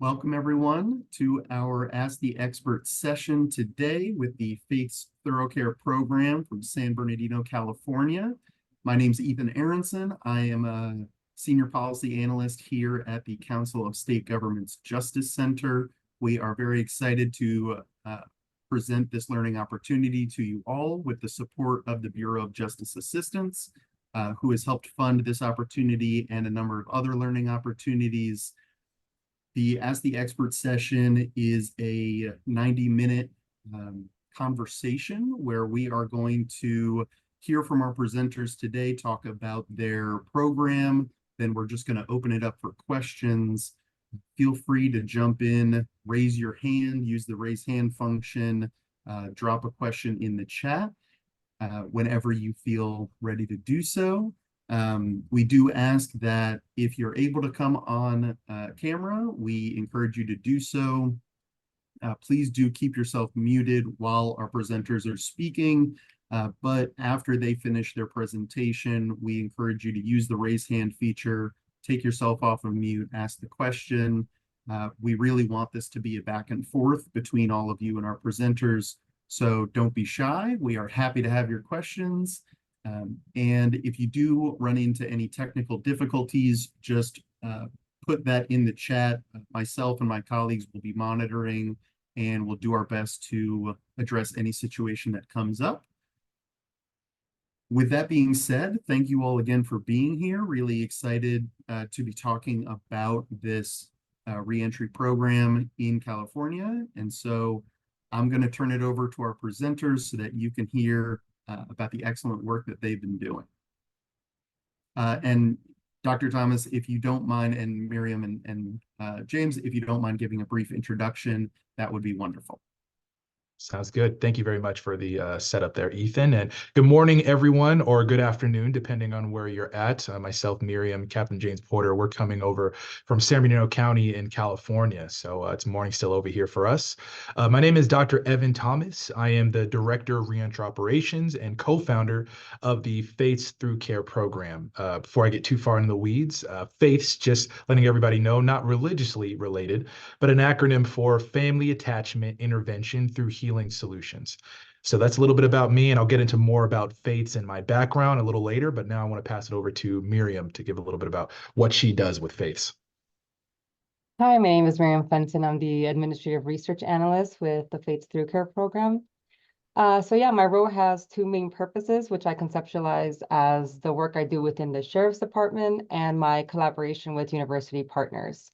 Welcome, everyone, to our Ask the Expert session today with the FAITHS Throughcare Program from San Bernardino, California. My name is Ethan Aronson. I am a Senior Policy Analyst here at the Council of State Governments Justice Center. We are very excited to present this learning opportunity to you all with the support of the Bureau of Justice Assistance, who has helped fund this opportunity and a number of other learning opportunities. The Ask the Expert session is a 90-minute conversation where we are going to hear from our presenters today, talk about their program. Then we're just going to open it up for questions. Feel free to jump in, raise your hand, use the raise hand function, drop a question in the chat whenever you feel ready to do so. We do ask that if you're able to come on camera, we encourage you to do so. Please do keep yourself muted while our presenters are speaking, but after they finish their presentation, we encourage you to use the raise hand feature, take yourself off of mute, ask the question. We really want this to be a back and forth between all of you and our presenters, so don't be shy. We are happy to have your questions. And if you do run into any technical difficulties, just put that in the chat. Myself and my colleagues will be monitoring, and we'll do our best to address any situation that comes up. With that being said, thank you all again for being here. Really excited to be talking about this reentry program in California. And so I'm going to turn it over to our presenters so that you can hear about the excellent work that they've been doing. And Dr. Thomas, if you don't mind, and Miriam and James, if you don't mind giving a brief introduction, that would be wonderful. Sounds good. Thank you very much for the setup there, Ethan. And good morning, everyone, or good afternoon, depending on where you're at. Myself, Miriam, Captain James Porter, we're coming over from San Bernardino County in California. So it's morning still over here for us. My name is Dr. Evan Thomas. I am the Director of Reentry Operations and co-founder of the FAITHS Throughcare Program. Before I get too far into the weeds, FAITHS, just letting everybody know, not religiously related, but an acronym for Family Attachment Intervention Through Healing Solutions. So that's a little bit about me, and I'll get into more about FAITHS and my background a little later, but now I want to pass it over to Miriam to give a little bit about what she does with FAITHS. Hi, my name is Miriam Fenton. I'm the Administrative Research Analyst with the FAITHS Throughcare Program. So yeah, my role has two main purposes, which I conceptualize as the work I do within the Sheriff's Department and my collaboration with university partners.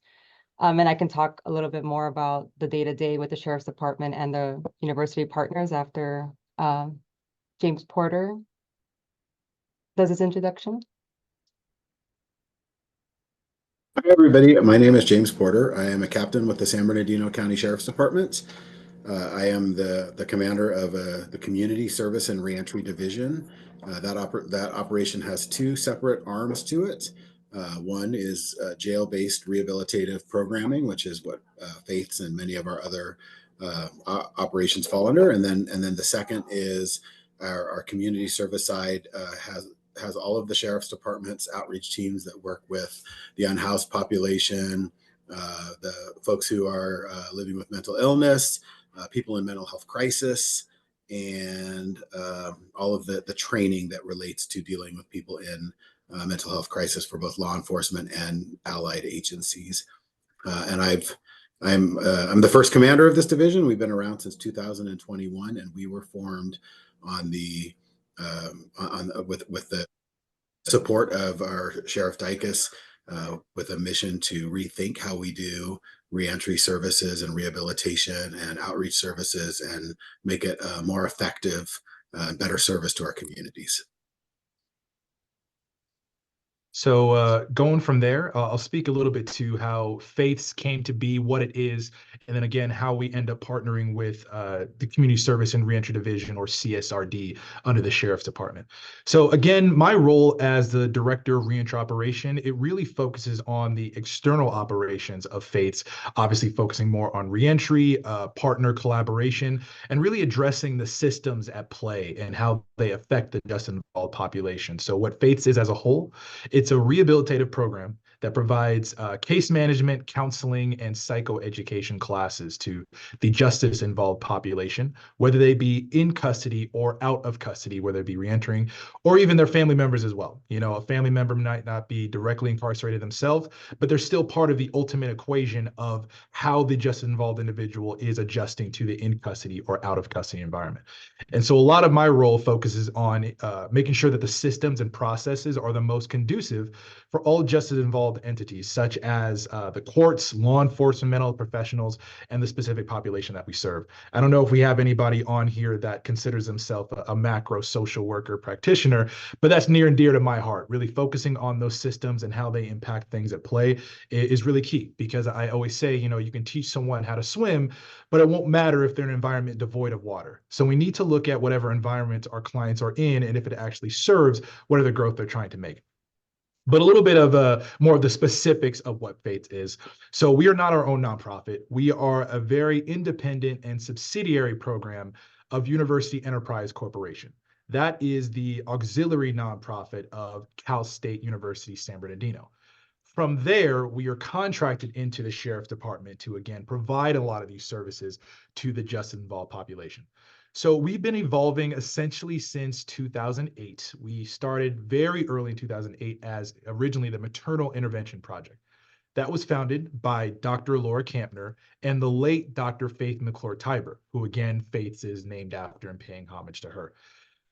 And I can talk a little bit more about the day-to-day with the Sheriff's Department and the university partners after James Porter does his introduction. Hi, everybody. My name is James Porter. I am a captain with the San Bernardino County Sheriff's Department. I am the commander of the Community Service and Reentry Division. That operation has two separate arms to it. One is jail-based rehabilitative programming, which is what FAITHS and many of our other operations fall under. And then the second is our community service side has all of the sheriff's departments, outreach teams that work with the unhoused population, the folks who are living with mental illness, people in mental health crisis, and all of the training that relates to dealing with people in mental health crisis for both law enforcement and allied agencies. And I'm the first commander of this division. We've been around since 2021, and we were formed on the with the support of our Sheriff Dicus, with a mission to rethink how we do reentry services and rehabilitation and outreach services and make it a more effective, better service to our communities. So going from there, I'll speak a little bit to how FAITHS came to be what it is, and then again, how we end up partnering with the Community Service and Reentry Division, or CSRD, under the Sheriff's Department. So again, my role as the Director of Reentry Operation, it really focuses on the external operations of FAITHS, obviously focusing more on reentry, partner collaboration, and really addressing the systems at play and how they affect the justice involved population. So what FAITHS is as a whole, it's a rehabilitative program that provides case management, counseling, and psychoeducation classes to the justice-involved population, whether they be in custody or out of custody, whether it be reentering, or even their family members as well. You know, a family member might not be directly incarcerated themselves, but they're still part of the ultimate equation of how the justice-involved individual is adjusting to the in custody or out of custody environment. And so a lot of my role focuses on making sure that the systems and processes are the most conducive for all justice-involved entities, such as the courts, law enforcement, mental health professionals, and the specific population that we serve. I don't know if we have anybody on here that considers themselves a macro social worker practitioner, but that's near and dear to my heart. Really focusing on those systems and how they impact things at play is really key, because I always say, you know, you can teach someone how to swim, but it won't matter if they're in an environment devoid of water. So we need to look at whatever environment our clients are in and if it actually serves whatever growth they're trying to make. But a little bit of more of the specifics of what FAITHS is. So we are not our own nonprofit. We are a very independent and subsidiary program of University Enterprise Corporation. That is the auxiliary nonprofit of Cal State University, San Bernardino. From there, we are contracted into the Sheriff's Department to, again, provide a lot of these services to the justice-involved population. So we've been evolving essentially since 2008. We started very early in 2008 as originally the Maternal Intervention Project. That was founded by Dr. Laura Campner and the late Dr. Faith McClure-Tiber, who again, FAITHS is named after and paying homage to her.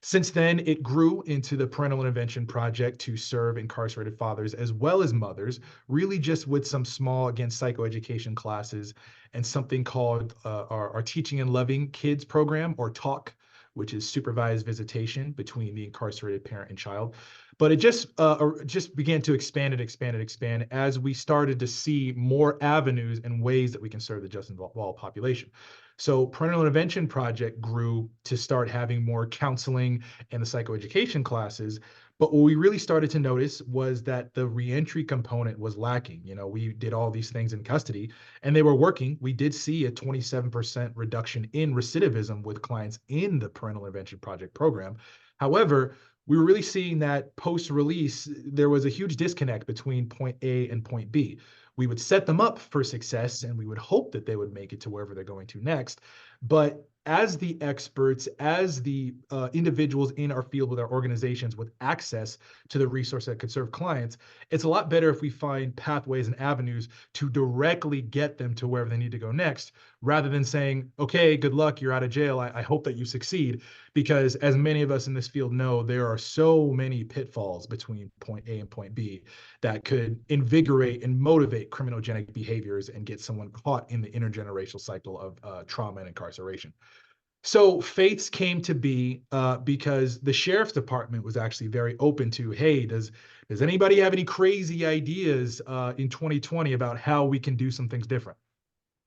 Since then, it grew into the Parental Intervention Project to serve incarcerated fathers as well as mothers, really just with some small, again, psychoeducation classes and something called our Teaching and Loving Kids program, or TALK, which is supervised visitation between the incarcerated parent and child. But it just began to expand as we started to see more avenues and ways that we can serve the justice-involved population. So Parental Intervention Project grew to start having more counseling and the psychoeducation classes. But what we really started to notice was that the reentry component was lacking. You know, we did all these things in custody and they were working. We did see a 27% reduction in recidivism with clients in the Parental Intervention Project program. However, we were really seeing that post-release, there was a huge disconnect between point A and point B. We would set them up for success and we would hope that they would make it to wherever they're going to next. But as the experts, as the individuals in our field with our organizations with access to the resource that could serve clients, it's a lot better if we find pathways and avenues to directly get them to wherever they need to go next, rather than saying, okay, good luck, you're out of jail. I hope that you succeed. Because as many of us in this field know, there are so many pitfalls between point A and point B that could invigorate and motivate criminogenic behaviors and get someone caught in the intergenerational cycle of trauma and incarceration. So FAITHS came to be because the Sheriff's Department was actually very open to, hey, does anybody have any crazy ideas in 2020 about how we can do some things different?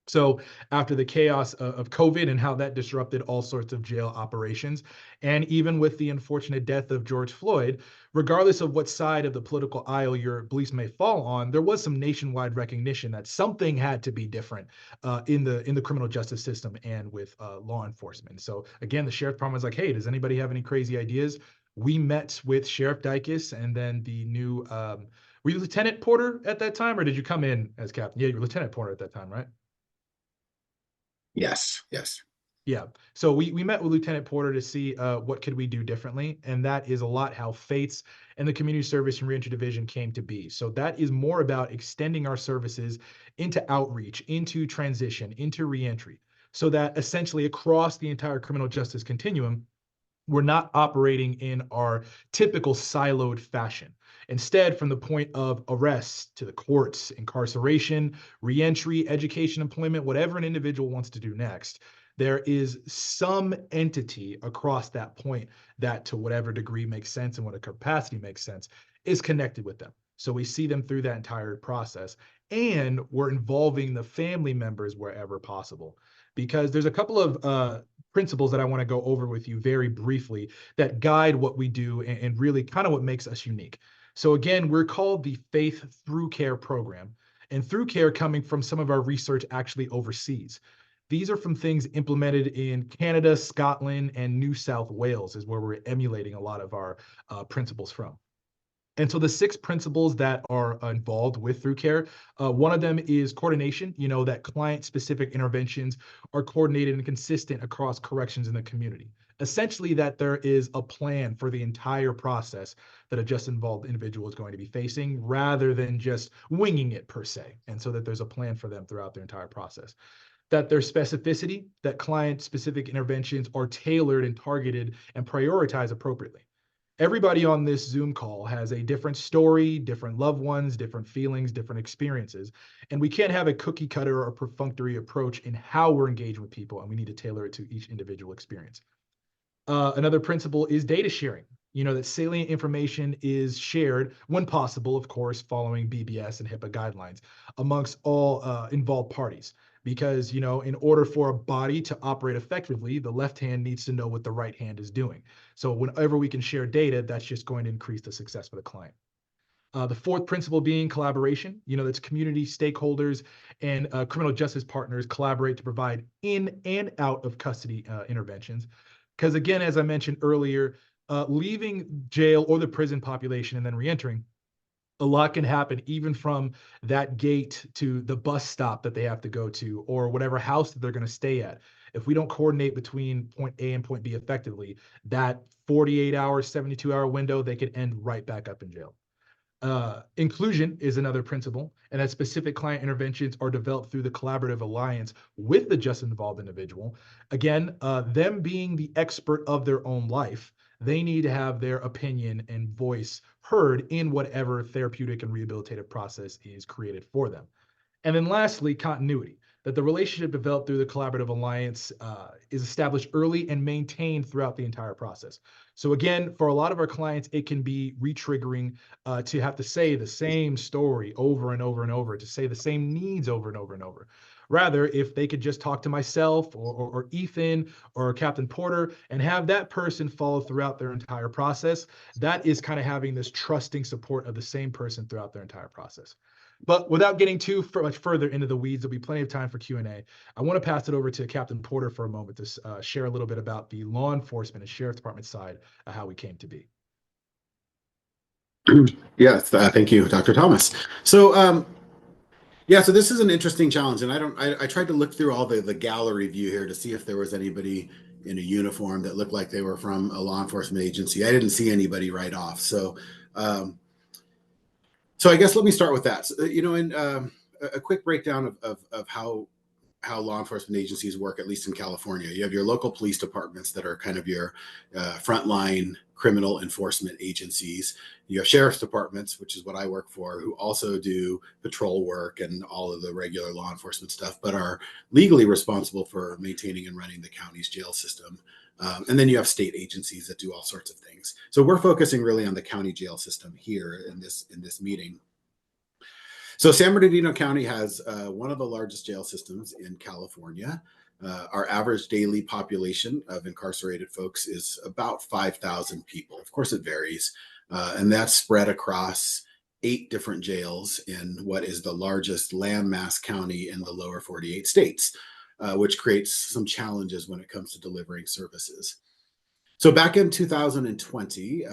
So after the chaos of COVID and how that disrupted all sorts of jail operations, and even with the unfortunate death of George Floyd, regardless of what side of the political aisle your beliefs may fall on, there was some nationwide recognition that something had to be different in the criminal justice system and with law enforcement. So again, the Sheriff's Department was like, hey, does anybody have any crazy ideas? We met with Sheriff Dykes and then the new, were you Lieutenant Porter at that time, or did you come in as captain? Yeah, you were Lieutenant Porter at that time, right? Yes. Yeah. So we met with Lieutenant Porter to see what could we do differently. And that is a lot how FAITHS and the Community Service and Reentry Division came to be. So that is more about extending our services into outreach, into transition, into reentry, so that essentially across the entire criminal justice continuum, we're not operating in our typical siloed fashion. Instead, from the point of arrest to the courts, incarceration, reentry, education, employment, whatever an individual wants to do next, there is some entity across that point that, to whatever degree makes sense and what a capacity makes sense, is connected with them. So we see them through that entire process, and we're involving the family members wherever possible. Because there's a couple of principles that I want to go over with you very briefly that guide what we do and really kind of what makes us unique. So again, we're called the FAITHS Throughcare Program, and Throughcare coming from some of our research actually overseas. These are from things implemented in Canada, Scotland, and New South Wales is where we're emulating a lot of our principles from. And so the 6 principles that are involved with through care, one of them is coordination, that client-specific interventions are coordinated and consistent across corrections in the community. Essentially, that there is a plan for the entire process that a just involved individual is going to be facing rather than just winging it per se. And so that there's a plan for them throughout their entire process. That there's specificity, that client-specific interventions are tailored and targeted and prioritized appropriately. Everybody on this Zoom call has a different story, different loved ones, different feelings, different experiences. And we can't have a cookie cutter or perfunctory approach in how we're engaging with people, and we need to tailor it to each individual experience. Another principle is data sharing. That salient information is shared when possible, of course, following BBS and HIPAA guidelines amongst all involved parties. Because, in order for a body to operate effectively, the left hand needs to know what the right hand is doing. So whenever we can share data, that's just going to increase the success for the client. The 4th principle being collaboration. That's community stakeholders and criminal justice partners collaborate to provide in and out of custody interventions. Because again, as I mentioned earlier, leaving jail or the prison population and then reentering, a lot can happen even from that gate to the bus stop that they have to go to or whatever house that they're going to stay at. If we don't coordinate between point A and point B effectively, that 48-hour, 72-hour window, they could end right back up in jail. Inclusion is another principle, and that specific client interventions are developed through the collaborative alliance with the just involved individual. Again, them being the expert of their own life, they need to have their opinion and voice heard in whatever therapeutic and rehabilitative process is created for them. And then lastly, continuity, that the relationship developed through the collaborative alliance is established early and maintained throughout the entire process. So again, for a lot of our clients, it can be re-triggering to have to say the same story over and over and over, to say the same needs over and over and over. Rather, if they could just talk to myself or Ethan or Captain Porter and have that person follow throughout their entire process, that is kind of having this trusting support of the same person throughout their entire process. But without getting too much further into the weeds, there'll be plenty of time for Q&A. I want to pass it over to Captain Porter for a moment to share a little bit about the law enforcement and sheriff's department side of how we came to be. Yes, thank you, Dr. Thomas. So, so this is an interesting challenge, and I tried to look through all the gallery view here to see if there was anybody in a uniform that looked like they were from a law enforcement agency. I didn't see anybody right off. So, so I guess let me start with that. So, a quick breakdown of how law enforcement agencies work, at least in California. You have your local police departments that are kind of your frontline criminal enforcement agencies. You have sheriff's departments, which is what I work for, who also do patrol work and all of the regular law enforcement stuff, but are legally responsible for maintaining and running the county's jail system. And then you have state agencies that do all sorts of things. So we're focusing really on the county jail system here in this meeting. So San Bernardino County has one of the largest jail systems in California. Our average daily population of incarcerated folks is about 5,000 people. Of course, it varies. And that's spread across 8 different jails in what is the largest landmass county in the lower 48 states, which creates some challenges when it comes to delivering services. So back in 2020,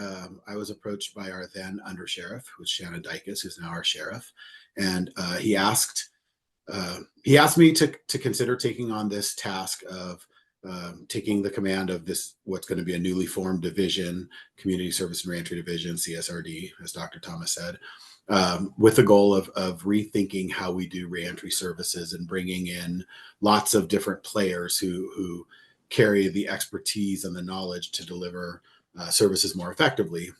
I was approached by our then undersheriff, who's Shannon Dykes, who's now our sheriff, and he asked me to consider taking on this task of taking the command of this, what's going to be a newly formed division, Community Service and Reentry Division, CSRD, as Dr. Thomas said, with the goal of rethinking how we do reentry services and bringing in lots of different players who carry the expertise and the knowledge to deliver services more effectively.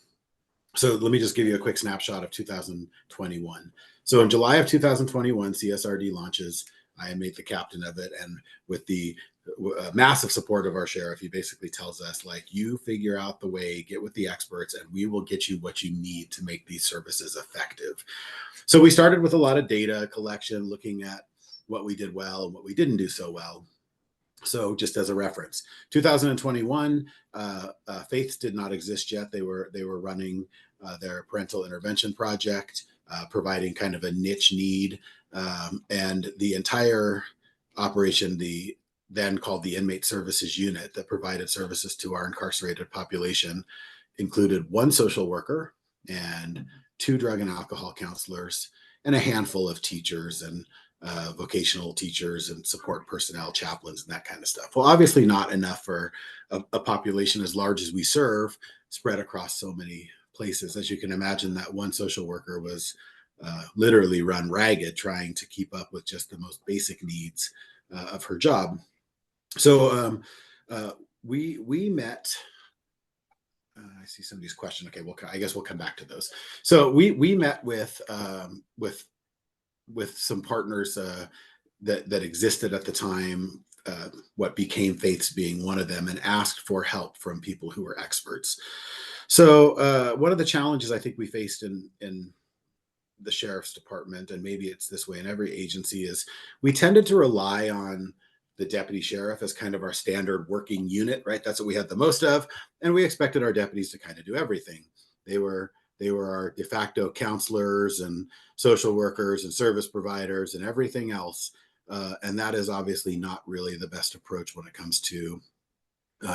So let me just give you a quick snapshot of 2021. So in July of 2021, CSRD launches. I am made the captain of it. And with the massive support of our sheriff, he basically tells us, like, you figure out the way, get with the experts, and we will get you what you need to make these services effective. So we started with a lot of data collection, looking at what we did well and what we didn't do so well. So just as a reference, 2021, FAITHS did not exist yet. They were running their parental intervention project, providing kind of a niche need. And the entire operation, the then called the Inmate Services Unit that provided services to our incarcerated population, included one social worker, and 2 drug and alcohol counselors, and a handful of teachers and vocational teachers and support personnel, chaplains, and that kind of stuff. Well, obviously not enough for a population as large as we serve, spread across so many places. As you can imagine, that one social worker was literally run ragged trying to keep up with just the most basic needs of her job. So we met. I see somebody's question. Okay, well, I guess we'll come back to those. So we met with some partners that existed at the time, what became Faiths being one of them, and asked for help from people who were experts. So one of the challenges I think we faced in the sheriff's department, and maybe it's this way in every agency, is we tended to rely on the deputy sheriff as kind of our standard working unit, right? That's what we had the most of, and we expected our deputies to kind of do everything. They were our de facto counselors and social workers and service providers and everything else, and that is obviously not really the best approach when it comes to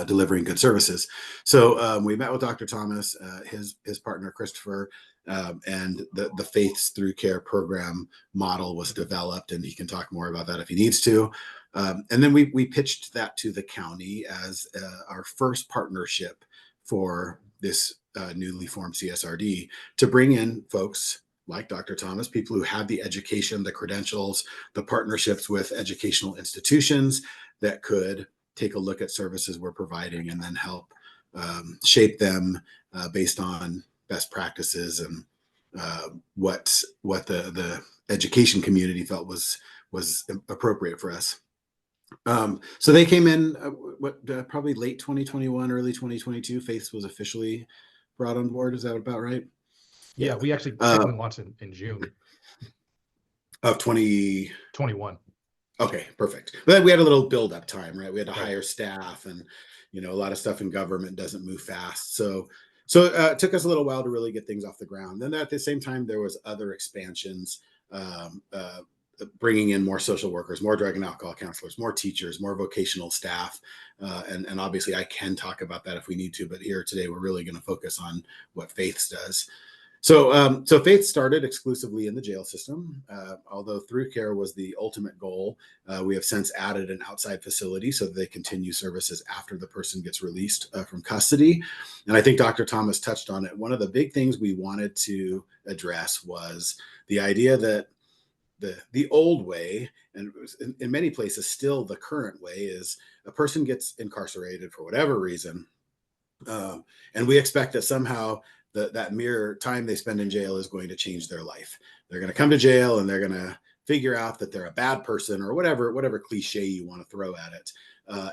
delivering good services. So we met with Dr. Thomas, his partner Christopher, and the Faiths Throughcare Program model was developed, and he can talk more about that if he needs to. And then we pitched that to the county as our first partnership for this newly formed CSRD, to bring in folks like Dr. Thomas, people who had the education, the credentials, the partnerships with educational institutions that could take a look at services we're providing and then help shape them based on best practices and what the education community felt was appropriate for us. So they came in probably late 2021, early 2022. Faiths was officially brought on board. Is that about right? Yeah, we actually technically launched in June of 2021. Okay, perfect. But we had a little build-up time, right? We had to hire staff, and a lot of stuff in government doesn't move fast. So it took us a little while to really get things off the ground. Then at the same time, there was other expansions, bringing in more social workers, more drug and alcohol counselors, more teachers, more vocational staff, and obviously I can talk about that if we need to. But here today, we're really going to focus on what Faiths does. So Faith started exclusively in the jail system. Although Throughcare was the ultimate goal, we have since added an outside facility so that they continue services after the person gets released from custody. And I think Dr. Thomas touched on it. One of the big things we wanted to address was the idea that the old way, and in many places still the current way, is a person gets incarcerated for whatever reason, and we expect that somehow that mere time they spend in jail is going to change their life. They're going to come to jail and they're going to figure out that they're a bad person, or whatever cliche you want to throw at it.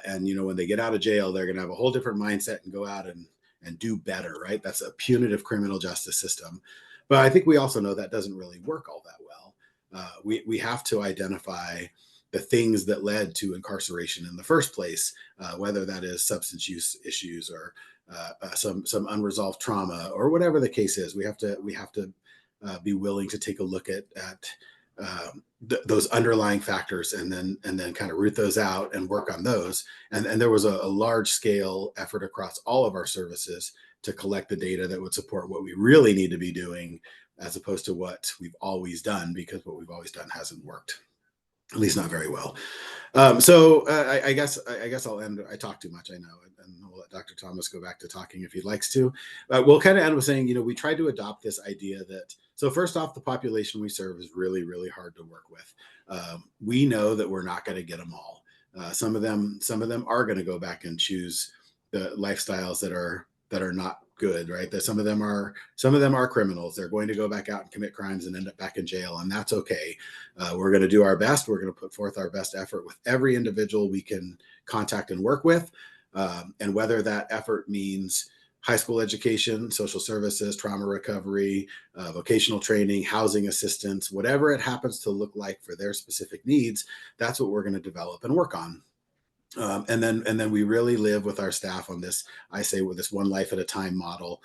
And when they get out of jail, they're going to have a whole different mindset and go out and do better, right? That's a punitive criminal justice system. But I think we also know that doesn't really work all that well. We have to identify the things that led to incarceration in the first place, whether that is substance use issues or some unresolved trauma or whatever the case is. We have to be willing to take a look at those underlying factors and then kind of root those out and work on those. And there was a large scale effort across all of our services to collect the data that would support what we really need to be doing, as opposed to what we've always done, because what we've always done hasn't worked, at least not very well. I guess I'll end. I talk too much, I know, and we'll let Dr. Thomas go back to talking if he likes to. We'll kind of end with saying, we try to adopt this idea that, so first off, the population we serve is really, really hard to work with. We know that we're not going to get them all. Some of them are going to go back and choose the lifestyles that are not good, right? That some of them are criminals. They're going to go back out and commit crimes and end up back in jail, and that's okay. We're going to do our best. We're going to put forth our best effort with every individual we can contact and work with, and whether that effort means high school education, social services, trauma recovery, vocational training, housing assistance, whatever it happens to look like for their specific needs, that's what we're going to develop and work on. And then we really live with our staff on this, I say, with this one life at a time model.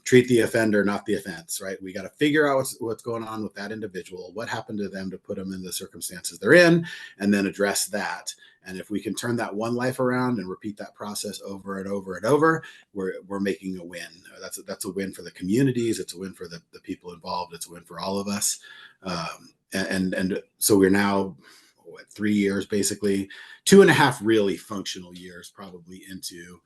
Treat the offender, not the offense, right? We got to figure out what's going on with that individual, what happened to them to put them in the circumstances they're in, and then address that. And if we can turn that one life around and repeat that process over and over and over, we're making a win. That's a win for the communities. It's a win for the people involved. It's a win for all of us. And so we're now, 3 years, basically 2.5 really functional years probably into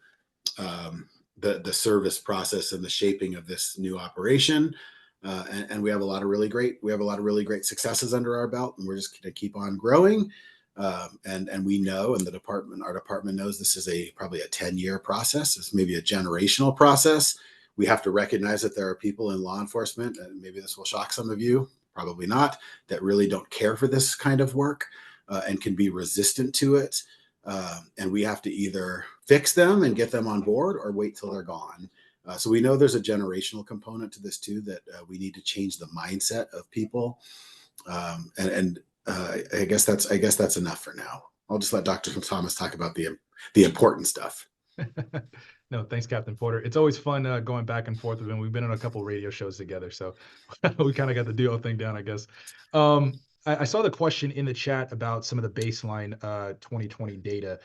the service process and the shaping of this new operation. And we have a lot of really great successes under our belt, and we're just going to keep on growing. And we know, and our department knows, this is probably a 10-year process. It's maybe a generational process. We have to recognize that there are people in law enforcement, and maybe this will shock some of you, probably not, that really don't care for this kind of work. And can be resistant to it. And we have to either fix them and get them on board or wait till they're gone. So we know there's a generational component to this too, that we need to change the mindset of people. I guess that's enough for now. I'll just let Dr. Thomas talk about the important stuff. No, thanks, Captain Porter. It's always fun going back and forth with him. We've been on a couple radio shows together, so we kind of got the duo thing down, I guess. I saw the question in the chat about some of the baseline 2020 data.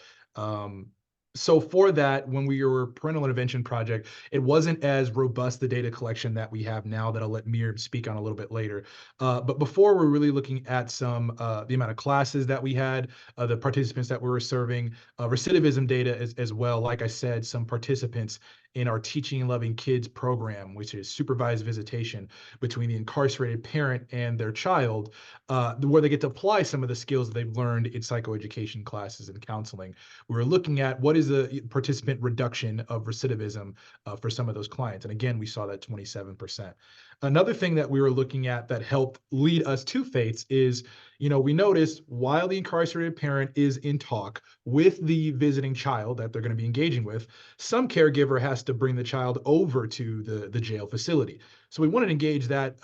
So for that, when we were parental intervention project, it wasn't as robust the data collection that we have now that I'll let Miriam speak on a little bit later. But before, we're really looking at some the amount of classes that we had, the participants that we were serving, recidivism data as well. Like I said, some participants in our Teaching and Loving Kids program, which is supervised visitation between the incarcerated parent and their child, where they get to apply some of the skills that they've learned in psychoeducation classes and counseling. We were looking at what is the participant reduction of recidivism for some of those clients. And again, we saw that 27%. Another thing that we were looking at that helped lead us to FAITHS is, we noticed while the incarcerated parent is in talk with the visiting child that they're going to be engaging with, some caregiver has to bring the child over to the jail facility. So we wanted to engage that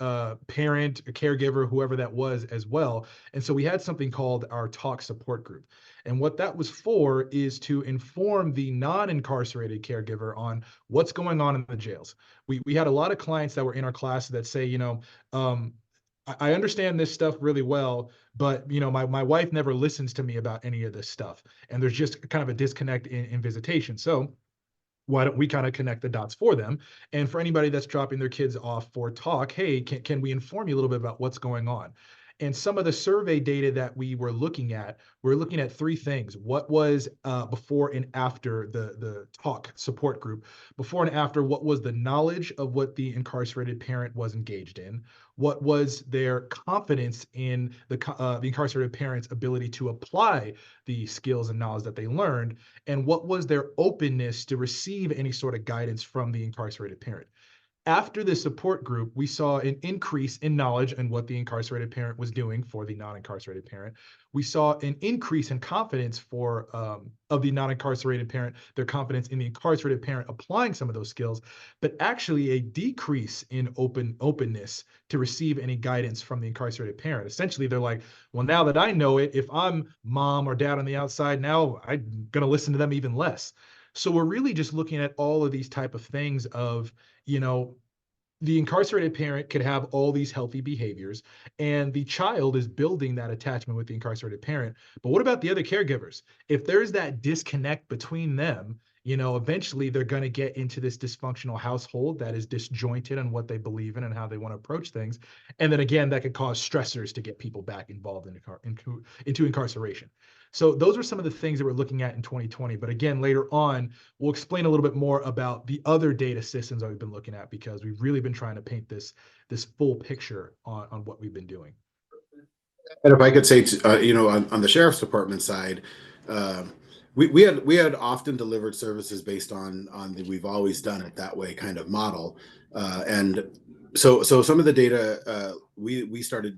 parent, a caregiver, whoever that was as well. And so we had something called our Talk Support Group. And what that was for is to inform the non-incarcerated caregiver on what's going on in the jails. We had a lot of clients that were in our class that say, I understand this stuff really well, but my wife never listens to me about any of this stuff. And there's just kind of a disconnect in visitation. So why don't we kind of connect the dots for them? And for anybody that's dropping their kids off for talk, hey, can we inform you a little bit about what's going on? And some of the survey data that we were looking at 3 things. What was before and after the talk support group? Before and after, what was the knowledge of what the incarcerated parent was engaged in? What was their confidence in the incarcerated parent's ability to apply the skills and knowledge that they learned? And what was their openness to receive any sort of guidance from the incarcerated parent? After the support group, we saw an increase in knowledge in what the incarcerated parent was doing for the non-incarcerated parent. We saw an increase in confidence of the non-incarcerated parent, their confidence in the incarcerated parent applying some of those skills, but actually a decrease in openness to receive any guidance from the incarcerated parent. Essentially, they're like, well, now that I know it, if I'm mom or dad on the outside, now I'm going to listen to them even less. So we're really just looking at all of these type of things of, the incarcerated parent could have all these healthy behaviors and the child is building that attachment with the incarcerated parent. But what about the other caregivers? If there's that disconnect between them, eventually they're going to get into this dysfunctional household that is disjointed on what they believe in and how they want to approach things. And then again, that could cause stressors to get people back involved into incarceration. So those are some of the things that we're looking at in 2020. But again, later on, we'll explain a little bit more about the other data systems that we've been looking at, because we've really been trying to paint this full picture on what we've been doing. And if I could say, on the sheriff's department side, we had often delivered services based on the we've always done it that way kind of model, and so some of the data we started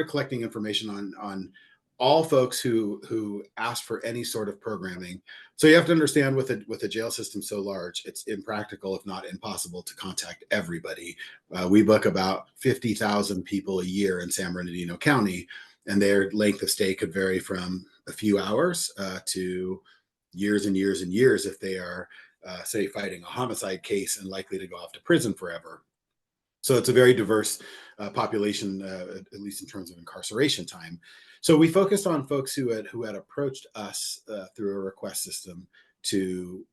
collecting information on all folks who asked for any sort of programming. So you have to understand, with a jail system so large, it's impractical, if not impossible, to contact everybody. We book about 50,000 people a year in San Bernardino County, and their length of stay could vary from a few hours to years and years and years if they are, say, fighting a homicide case and likely to go off to prison forever. So it's a very diverse population, at least in terms of incarceration time. So we focused on folks who had approached us through a request system to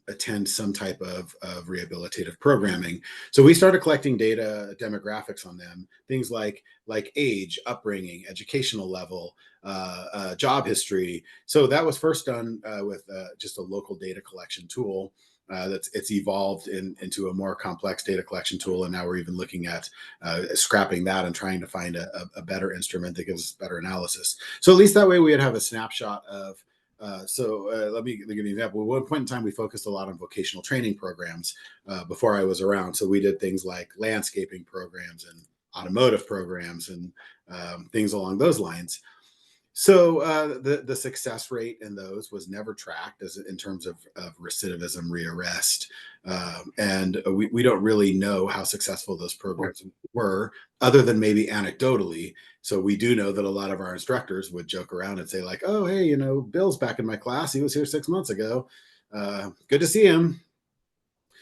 attend some type of rehabilitative programming. So we started collecting data, demographics on them, things like age, upbringing, educational level, job history. So that was first done with just a local data collection tool. It's evolved into a more complex data collection tool, and now we're even looking at scrapping that and trying to find a better instrument that gives us better analysis. So at least that way we would have a snapshot of. Let me give you an example. At one point in time, we focused a lot on vocational training programs before I was around. So we did things like landscaping programs and automotive programs and things along those lines. So the success rate in those was never tracked as in terms of recidivism, rearrest, and we don't really know how successful those programs were, other than maybe anecdotally. So we do know that a lot of our instructors would joke around and say like, "Oh, hey, you know, Bill's back in my class. He was here 6 months ago. Good to see him."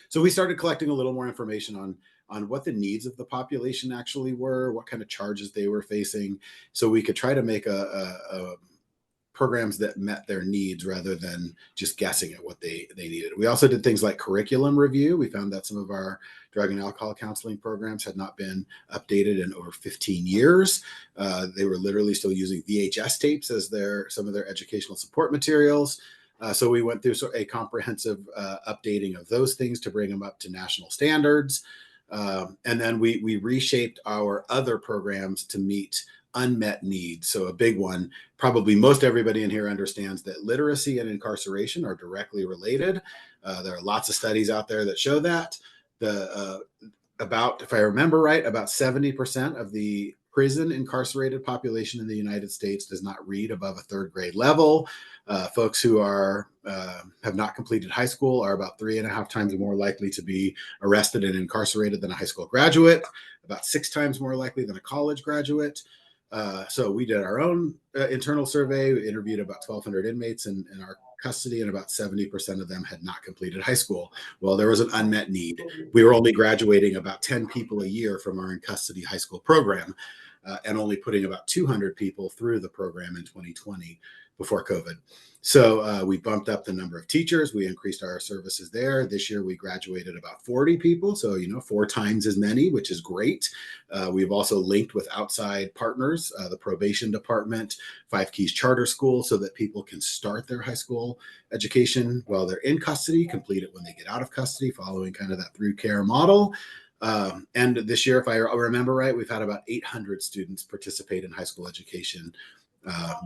So we started collecting a little more information on what the needs of the population actually were, what kind of charges they were facing, so we could try to make a programs that met their needs rather than just guessing at what they needed. We also did things like curriculum review. We found that some of our drug and alcohol counseling programs had not been updated in over 15 years. They were literally still using VHS tapes as some of their educational support materials. So we went through a comprehensive updating of those things to bring them up to national standards. And then we reshaped our other programs to meet unmet needs. So a big one, probably most everybody in here understands that literacy and incarceration are directly related. There are lots of studies out there that show that. If I remember right, about 70% of the prison incarcerated population in the United States does not read above a third grade level. Folks who have not completed high school are about 3.5 times more likely to be arrested and incarcerated than a high school graduate, about 6 times more likely than a college graduate. So we did our own internal survey. We interviewed about 1,200 inmates in our custody, and about 70% of them had not completed high school. Well, there was an unmet need. We were only graduating about 10 people a year from our in custody high school program, and only putting about 200 people through the program in 2020 before COVID. So we bumped up the number of teachers. We increased our services there. This year we graduated about 40 people. So, 4 times as many, which is great. We've also linked with outside partners, the probation department, Five Keys Charter School, so that people can start their high school education while they're in custody, complete it when they get out of custody, following kind of that through care model. And this year, if I remember right, we've had about 800 students participate in high school education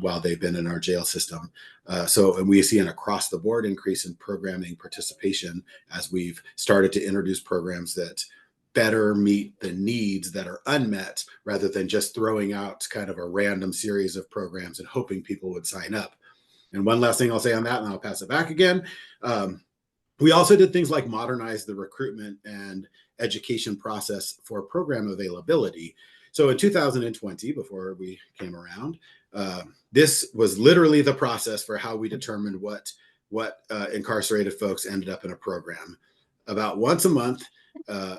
while they've been in our jail system. And we see an across the board increase in programming participation as we've started to introduce programs that better meet the needs that are unmet, rather than just throwing out kind of a random series of programs and hoping people would sign up. And one last thing I'll say on that, and I'll pass it back again. We also did things like modernize the recruitment and education process for program availability. So in 2020, before we came around, this was literally the process for how we determined what incarcerated folks ended up in a program. About once a month,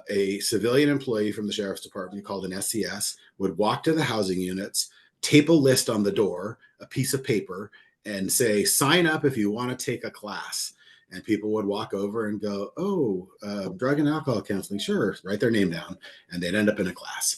a civilian employee from the sheriff's department called an SCS would walk to the housing units, tape a list on the door, a piece of paper, and say, "Sign up if you want to take a class." And people would walk over and go, "Oh, drug and alcohol counseling, sure," write their name down, and they'd end up in a class.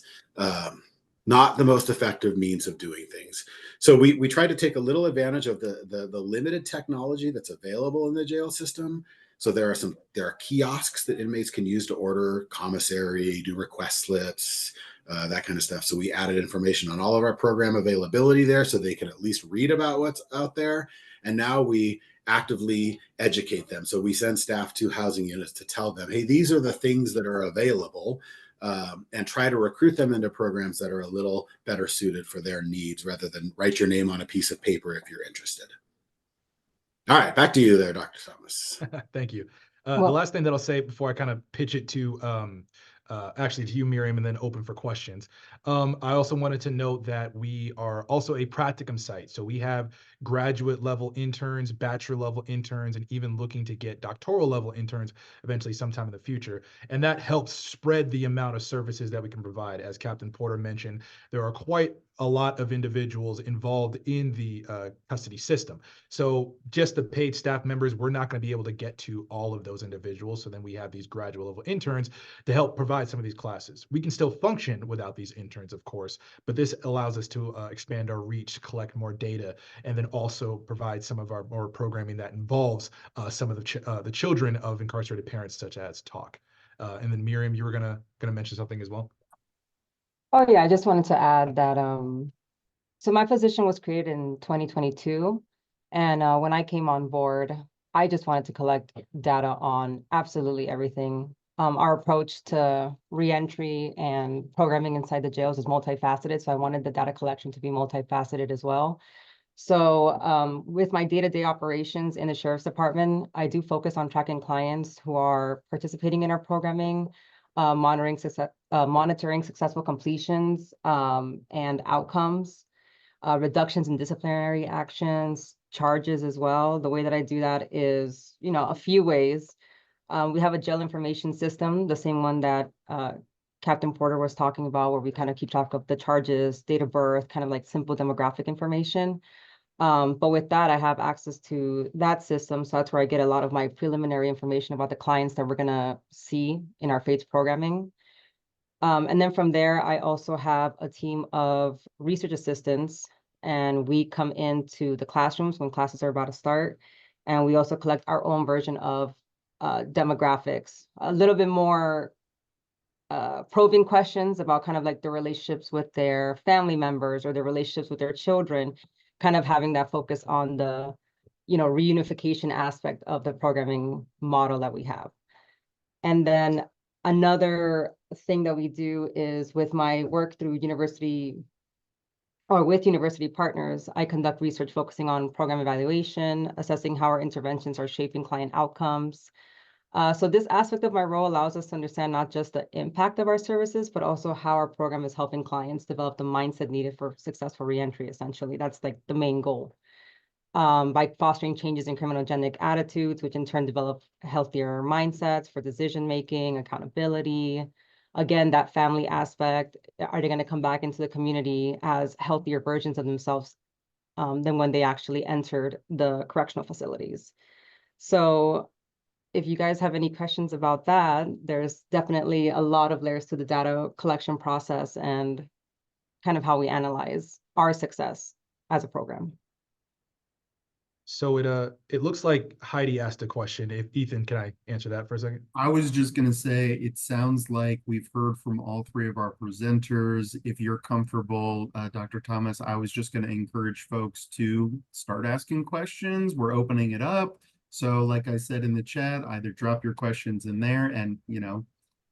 Not the most effective means of doing things. So we try to take a little advantage of the limited technology that's available in the jail system. So there are kiosks that inmates can use to order commissary, do request slips, that kind of stuff. So we added information on all of our program availability there, so they can at least read about what's out there. And now we actively educate them. So we send staff to housing units to tell them, hey, these are the things that are available, and try to recruit them into programs that are a little better suited for their needs, rather than write your name on a piece of paper if you're interested. All right, back to you there, Dr. Thomas. Thank you. Well- The last thing that I'll say before I kind of pitch it to actually to you, Miriam, and then open for questions. I also wanted to note that we are also a practicum site. So we have graduate level interns, bachelor level interns, and even looking to get doctoral level interns eventually sometime in the future. And that helps spread the amount of services that we can provide. As Captain Porter mentioned, there are quite a lot of individuals involved in the custody system. So just the paid staff members, we're not going to be able to get to all of those individuals. So then we have these graduate level interns to help provide some of these classes. We can still function without these interns, of course, but this allows us to expand our reach, collect more data, and then also provide some of our more programming that involves some of the children of incarcerated parents, such as talk. And then Miriam, you were gonna mention something as well. Oh yeah, I just wanted to add that so my position was created in 2022, and when I came on board, I just wanted to collect data on absolutely everything. Our approach to reentry and programming inside the jails is multifaceted, so I wanted the data collection to be multifaceted as well. So with my day-to-day operations in the Sheriff's Department, I do focus on tracking clients who are participating in our programming, monitoring successful completions and outcomes, reductions in disciplinary actions, charges as well. The way that I do that is, a few ways. We have a jail information system, the same one that Captain Porter was talking about, where we kind of keep track of the charges, date of birth, kind of like simple demographic information. But with that, I have access to that system. So that's where I get a lot of my preliminary information about the clients that we're going to see in our FAITHS programming. And then from there, I also have a team of research assistants, and we come into the classrooms when classes are about to start. And we also collect our own version of demographics, a little bit more probing questions about kind of like the relationships with their family members or their relationships with their children, kind of having that focus on the, reunification aspect of the programming model that we have. And then another thing that we do is with my work through university or with university partners, I conduct research focusing on program evaluation, assessing how our interventions are shaping client outcomes. So this aspect of my role allows us to understand not just the impact of our services, but also how our program is helping clients develop the mindset needed for successful reentry, essentially. That's like the main goal. By fostering changes in criminogenic attitudes, which in turn develop healthier mindsets for decision-making, accountability. Again, that family aspect, are they going to come back into the community as healthier versions of themselves than when they actually entered the correctional facilities? So if you guys have any questions about that, there's definitely a lot of layers to the data collection process and kind of how we analyze our success as a program. So it looks like Heidi asked a question. If Ethan, can I answer that for a second? I was just going to say, it sounds like we've heard from all three of our presenters. If you're comfortable, Dr. Thomas, I was just going to encourage folks to start asking questions. We're opening it up. So like I said in the chat, either drop your questions in there, and,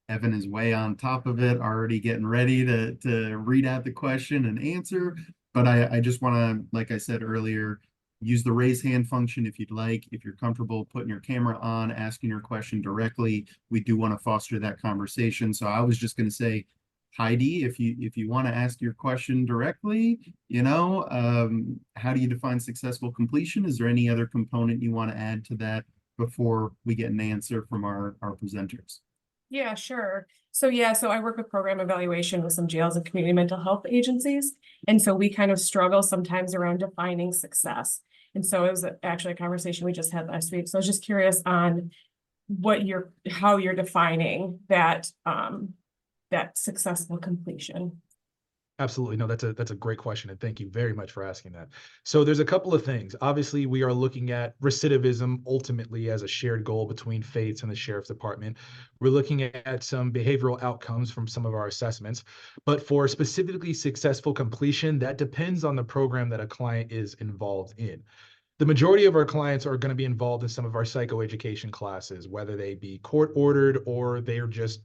Evan is way on top of it, already getting ready to read out the question and answer. But I just want to, like I said earlier, use the raise hand function if you'd like. If you're comfortable putting your camera on, asking your question directly, we do want to foster that conversation. So I was just going to say, Heidi, if you want to ask your question directly, how do you define successful completion? Is there any other component you want to add to that before we get an answer from our presenters? Yeah, sure. So I work with program evaluation with some jails and community mental health agencies. And so we kind of struggle sometimes around defining success. And so it was actually a conversation we just had last week. So I was just curious on how you're defining that successful completion. Absolutely. No, that's a great question. And thank you very much for asking that. So there's a couple of things. Obviously, we are looking at recidivism ultimately as a shared goal between FAITHS and the Sheriff's Department. We're looking at some behavioral outcomes from some of our assessments. But for specifically successful completion, that depends on the program that a client is involved in. The majority of our clients are going to be involved in some of our psychoeducation classes, whether they be court ordered or they are just,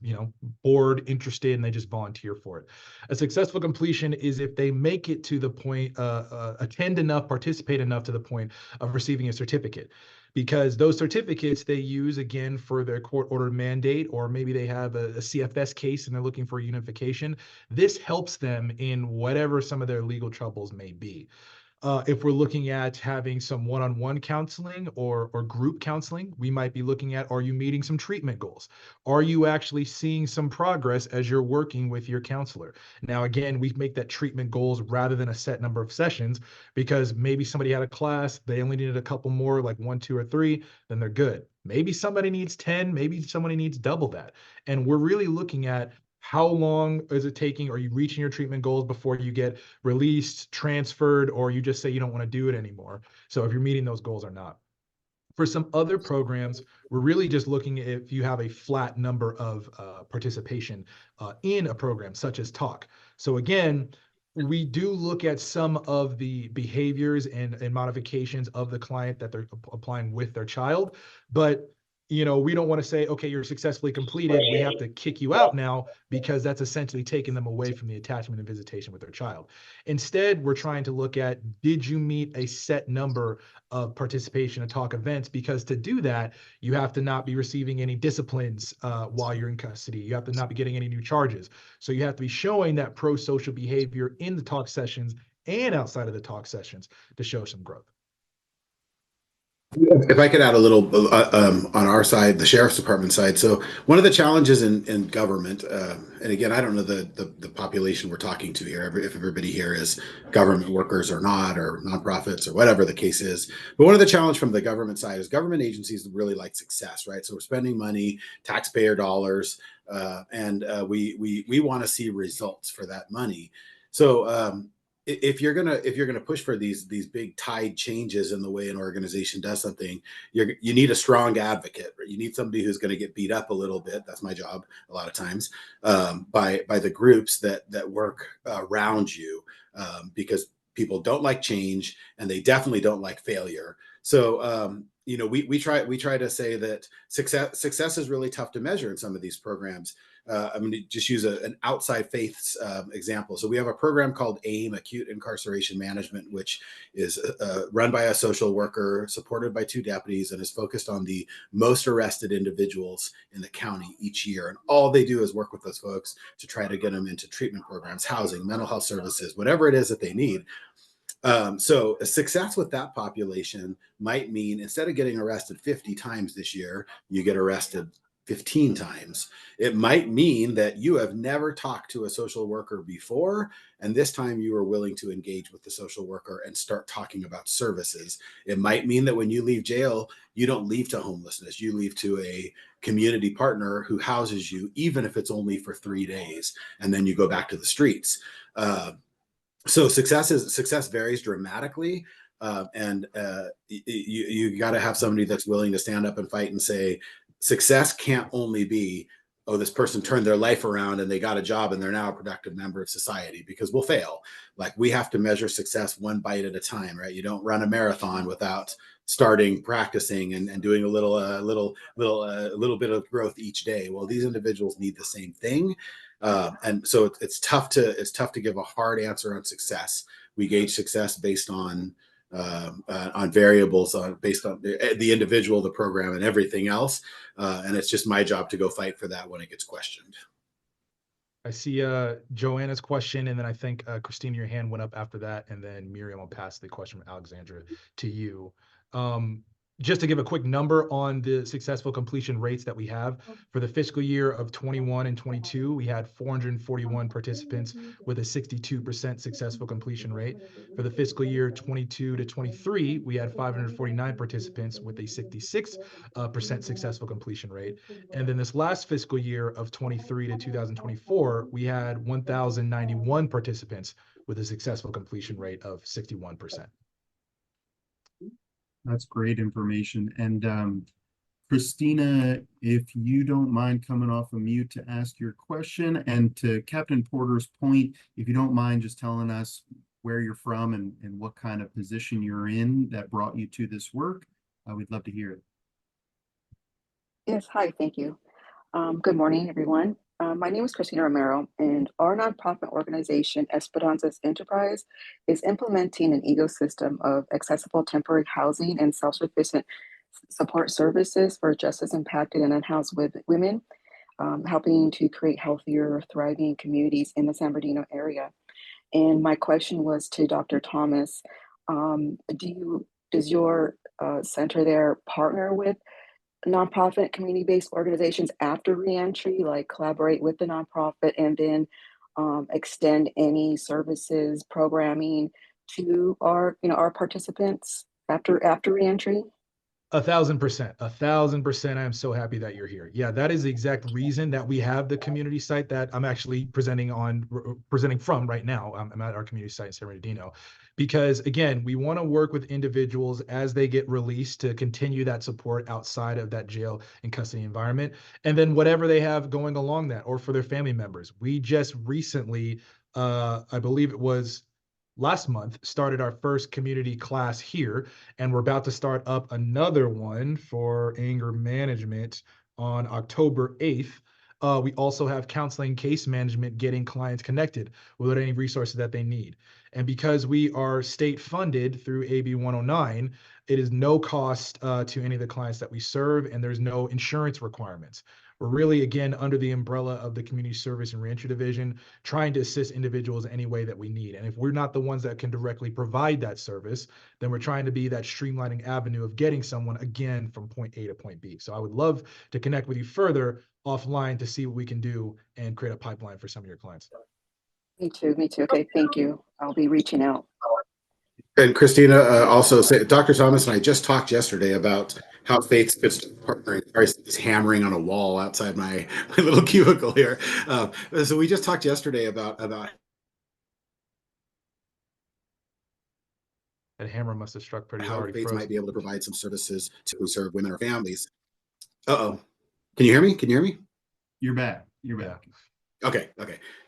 bored, interested, and they just volunteer for it. A successful completion is if they make it to the point, attend enough, participate enough to the point of receiving a certificate. because those certificates they use again for their court ordered mandate, or maybe they have a CFS case and they're looking for unification. This helps them in whatever some of their legal troubles may be. If we're looking at having some one-on-one counseling or group counseling, we might be looking at, are you meeting some treatment goals? Are you actually seeing some progress as you're working with your counselor? Now, again, we make that treatment goals rather than a set number of sessions, because maybe somebody had a class, they only needed a couple more, like 1, 2, or 3, then they're good. Maybe somebody needs 10, maybe somebody needs double that. And we're really looking at how long is it taking? Are you reaching your treatment goals before you get released, transferred, or you just say you don't want to do it anymore? So if you're meeting those goals or not. For some other programs, we're really just looking at if you have a flat number of participation in a program, such as talk. So again, we do look at some of the behaviors and modifications of the client that they're applying with their child, but we don't want to say, okay, you're successfully completed, we have to kick you out now, because that's essentially taking them away from the attachment and visitation with their child. Instead, we're trying to look at, did you meet a set number of participation and talk events? Because to do that, you have to not be receiving any disciplines while you're in custody. You have to not be getting any new charges. So you have to be showing that pro-social behavior in the talk sessions and outside of the talk sessions to show some growth. If I could add a little on our side, the sheriff's department side. So one of the challenges in government, and again, I don't know the population we're talking to here, if everybody here is government workers or not, or nonprofits or whatever the case is. But one of the challenge from the government side is government agencies really like success, right? So we're spending money, taxpayer dollars, and we want to see results for that money. So if you're gonna push for these big tide changes in the way an organization does something, you need a strong advocate. Right? You need somebody who's going to get beat up a little bit. That's my job a lot of times, by the groups that work around you, because people don't like change and they definitely don't like failure. So we try to say that success is really tough to measure in some of these programs. I'm going to just use an outside faiths example. So we have a program called AIM, Acute Incarceration Management, which is run by a social worker, supported by 2 deputies, and is focused on the most arrested individuals in the county each year. And all they do is work with those folks to try to get them into treatment programs, housing, mental health services, whatever it is that they need. So a success with that population might mean, instead of getting arrested 50 times this year, you get arrested 15 times. It might mean that you have never talked to a social worker before, and this time you are willing to engage with the social worker and start talking about services. It might mean that when you leave jail, you don't leave to homelessness. You leave to a community partner who houses you, even if it's only for 3 days, and then you go back to the streets. So success varies dramatically, and you got to have somebody that's willing to stand up and fight and say, success can't only be, oh, this person turned their life around and they got a job and they're now a productive member of society, because we'll fail. Like, we have to measure success one bite at a time, right? You don't run a marathon without starting practicing and doing a little bit of growth each day. Well, these individuals need the same thing. And so it's tough to give a hard answer on success. We gauge success based on variables, based on the individual, the program, and everything else. And it's just my job to go fight for that when it gets questioned. I see Joanna's question, and then I think Christina, your hand went up after that, and then Miriam, will pass the question from Alexandra to you. Just to give a quick number on the successful completion rates that we have for the fiscal year of 21 and 22, we had 441 participants with a 62% successful completion rate. For the fiscal year 22 to 23, we had 549 participants with a 66% successful completion rate. And then this last fiscal year of 23 to 2024, we had 1,091 participants with a successful completion rate of 61%. That's great information. And Christina, if you don't mind coming off of mute to ask your question, and to Captain Porter's point, if you don't mind just telling us where you're from and what kind of position you're in that brought you to this work, we'd love to hear it. Yes, hi, thank you. Good morning, everyone. My name is Christina Romero, and our nonprofit organization, Esperanza's Enterprise, is implementing an ecosystem of accessible temporary housing and self-sufficient support services for justice impacted and unhoused women, helping to create healthier, thriving communities in the San Bernardino area. And my question was to Dr. Thomas, does your center there partner with nonprofit community-based organizations after reentry, like collaborate with the nonprofit and then extend any services programming to our participants after reentry? 1,000%, 1,000%. I am so happy that you're here. Yeah, that is the exact reason that we have the community site that I'm actually presenting from right now. I'm at our community site in San Bernardino, because again, we want to work with individuals as they get released to continue that support outside of that jail and custody environment, and then whatever they have going along that, or for their family members. We just recently, I believe it was last month, started our first community class here, and we're about to start up another one for anger management on October 8th. We also have counseling case management, getting clients connected with any resources that they need. And because we are state funded through AB 109, it is no cost to any of the clients that we serve, and there's no insurance requirements. We're really, again, under the umbrella of the Community Service and Reentry Division, trying to assist individuals any way that we need. And if we're not the ones that can directly provide that service, then we're trying to be that streamlining avenue of getting someone, again, from point A to point B. So I would love to connect with you further offline to see what we can do and create a pipeline for some of your clients. Me too. Okay, thank you. I'll be reaching out. And Christina, also say, Dr. Thomas and I just talked yesterday about how FAITHS could start partnering. Sorry, it's hammering on a wall outside my little cubicle here. So we just talked yesterday about That hammer must have struck pretty how hard. FAITHS might be able to provide some services to serve women or families. Uh-oh. Can you hear me? Can you hear me? You're back. You're back. Okay.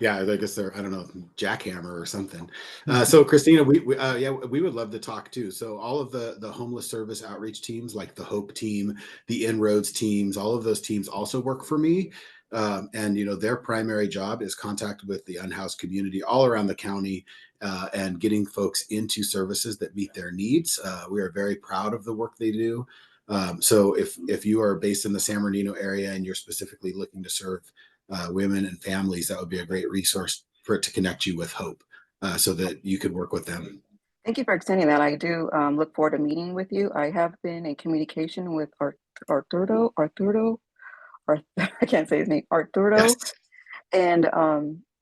Yeah, I guess they're, I don't know, jackhammer or something. So Christina, we would love to talk too. So all of the homeless service outreach teams, like the HOPE team, the Inroads teams, all of those teams also work for me. And their primary job is contact with the unhoused community all around the county, and getting folks into services that meet their needs. We are very proud of the work they do. So if you are based in the San Bernardino area and you're specifically looking to serve women and families, that would be a great resource for it to connect you with HOPE, so that you could work with them. Thank you for extending that. I do look forward to meeting with you. I have been in communication with Arturo, I can't say his name, Arturo. Yes. And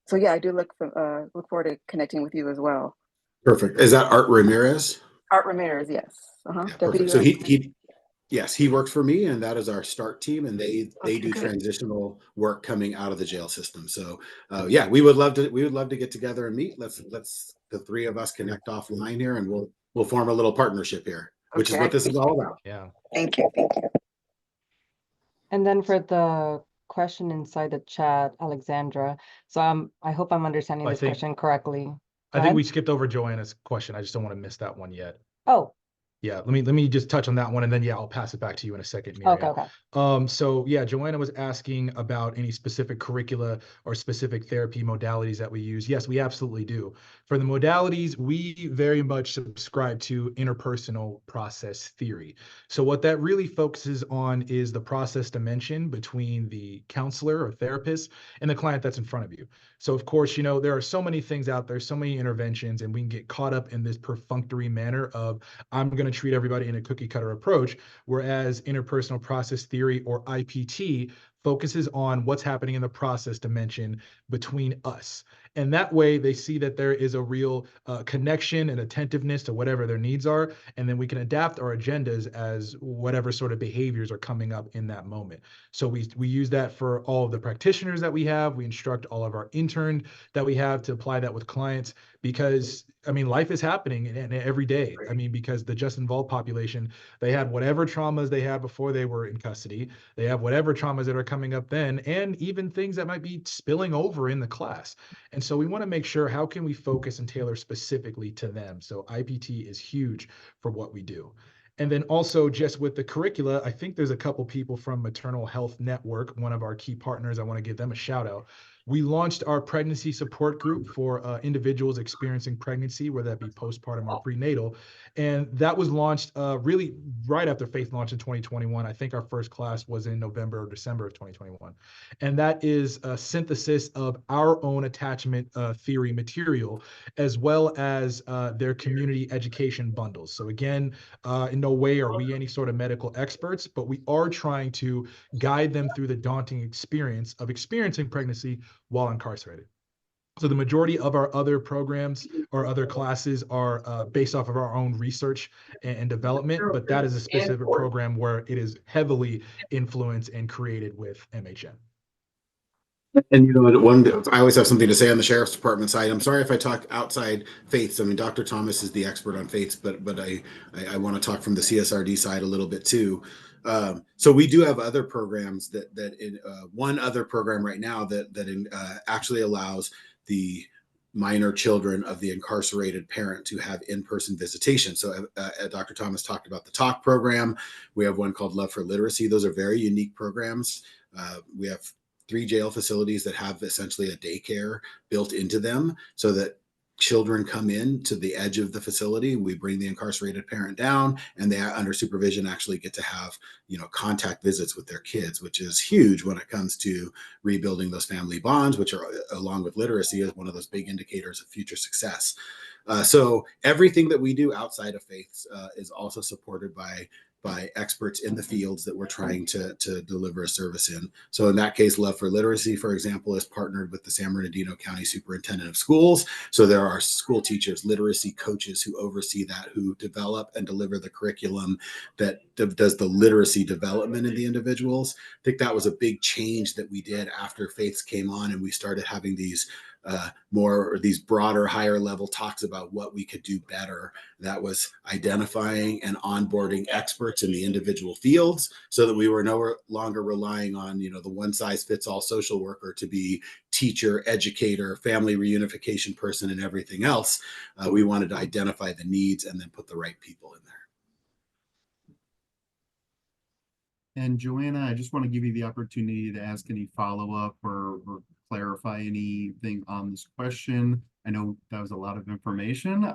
so yeah, I do look forward to connecting with you as well. Perfect. Is that Art Ramirez? Art Ramirez, yes. Yeah, perfect. So he works for me, and that is our START team, and they do transitional work coming out of the jail system. So yeah, we would love to get together and meet. Let's the three of us connect offline here, and we'll form a little partnership here, which is what this is all about. Yeah. Thank you. And then for the question inside the chat, Alexandra. So I hope I'm understanding this question correctly. I think we skipped over Joanna's question. I just don't want to miss that one yet. Oh. Yeah, let me just touch on that one, and then I'll pass it back to you in a second, Miriam. Okay. So yeah, Joanna was asking about any specific curricula or specific therapy modalities that we use. Yes, we absolutely do. For the modalities, we very much subscribe to interpersonal process theory. So what that really focuses on is the process dimension between the counselor or therapist and the client that's in front of you. So of course, there are so many things out there, so many interventions, and we can get caught up in this perfunctory manner of, I'm going to treat everybody in a cookie cutter approach, whereas interpersonal process theory, or IPT, focuses on what's happening in the process dimension between us. And that way they see that there is a real connection and attentiveness to whatever their needs are. And then we can adapt our agendas as whatever sort of behaviors are coming up in that moment. So we use that for all of the practitioners that we have. We instruct all of our interns that we have to apply that with clients, because life is happening and every day. Because the just involved population, they had whatever traumas they had before they were in custody. They have whatever traumas that are coming up then, and even things that might be spilling over in the class. And so we want to make sure, how can we focus and tailor specifically to them? So IPT is huge for what we do. And then also, just with the curricula, I think there's a couple people from Maternal Health Network, one of our key partners. I want to give them a shout out. We launched our pregnancy support group for individuals experiencing pregnancy, whether that be postpartum or prenatal. And that was launched really right after Faith launched in 2021. I think our first class was in November or December of 2021. And that is a synthesis of our own attachment theory material, as well as their community education bundles. So again, in no way are we any sort of medical experts, but we are trying to guide them through the daunting experience of experiencing pregnancy while incarcerated. So the majority of our other programs or other classes are based off of our own research and development, but that is a specific program where it is heavily influenced and created with MHM. And I always have something to say on the sheriff's department side. I'm sorry if I talk outside faiths. I mean, Dr. Thomas is the expert on faiths, but I want to talk from the CSRD side a little bit too. So we do have other programs one other program right now that actually allows the minor children of the incarcerated parent to have in-person visitation. So Dr. Thomas talked about the TALK program. We have one called Love for Literacy. Those are very unique programs. We have 3 jail facilities that have essentially a daycare built into them so that children come in to the edge of the facility. We bring the incarcerated parent down, and they, under supervision, actually get to have, contact visits with their kids, which is huge when it comes to rebuilding those family bonds, which are, along with literacy, is one of those big indicators of future success. So everything that we do outside of faiths is also supported by experts in the fields that we're trying to deliver a service in. So in that case, Love for Literacy, for example, is partnered with the San Bernardino County Superintendent of Schools. So there are school teachers, literacy coaches who oversee that, who develop and deliver the curriculum that does the literacy development in the individuals. I think that was a big change that we did after Faiths came on, and we started having these broader, higher level talks about what we could do better. That was identifying and onboarding experts in the individual fields so that we were no longer relying on, the one size fits all social worker to be teacher, educator, family reunification person, and everything else. We wanted to identify the needs and then put the right people in there. And Joanna, I just want to give you the opportunity to ask any follow-up or clarify anything on this question. I know that was a lot of information.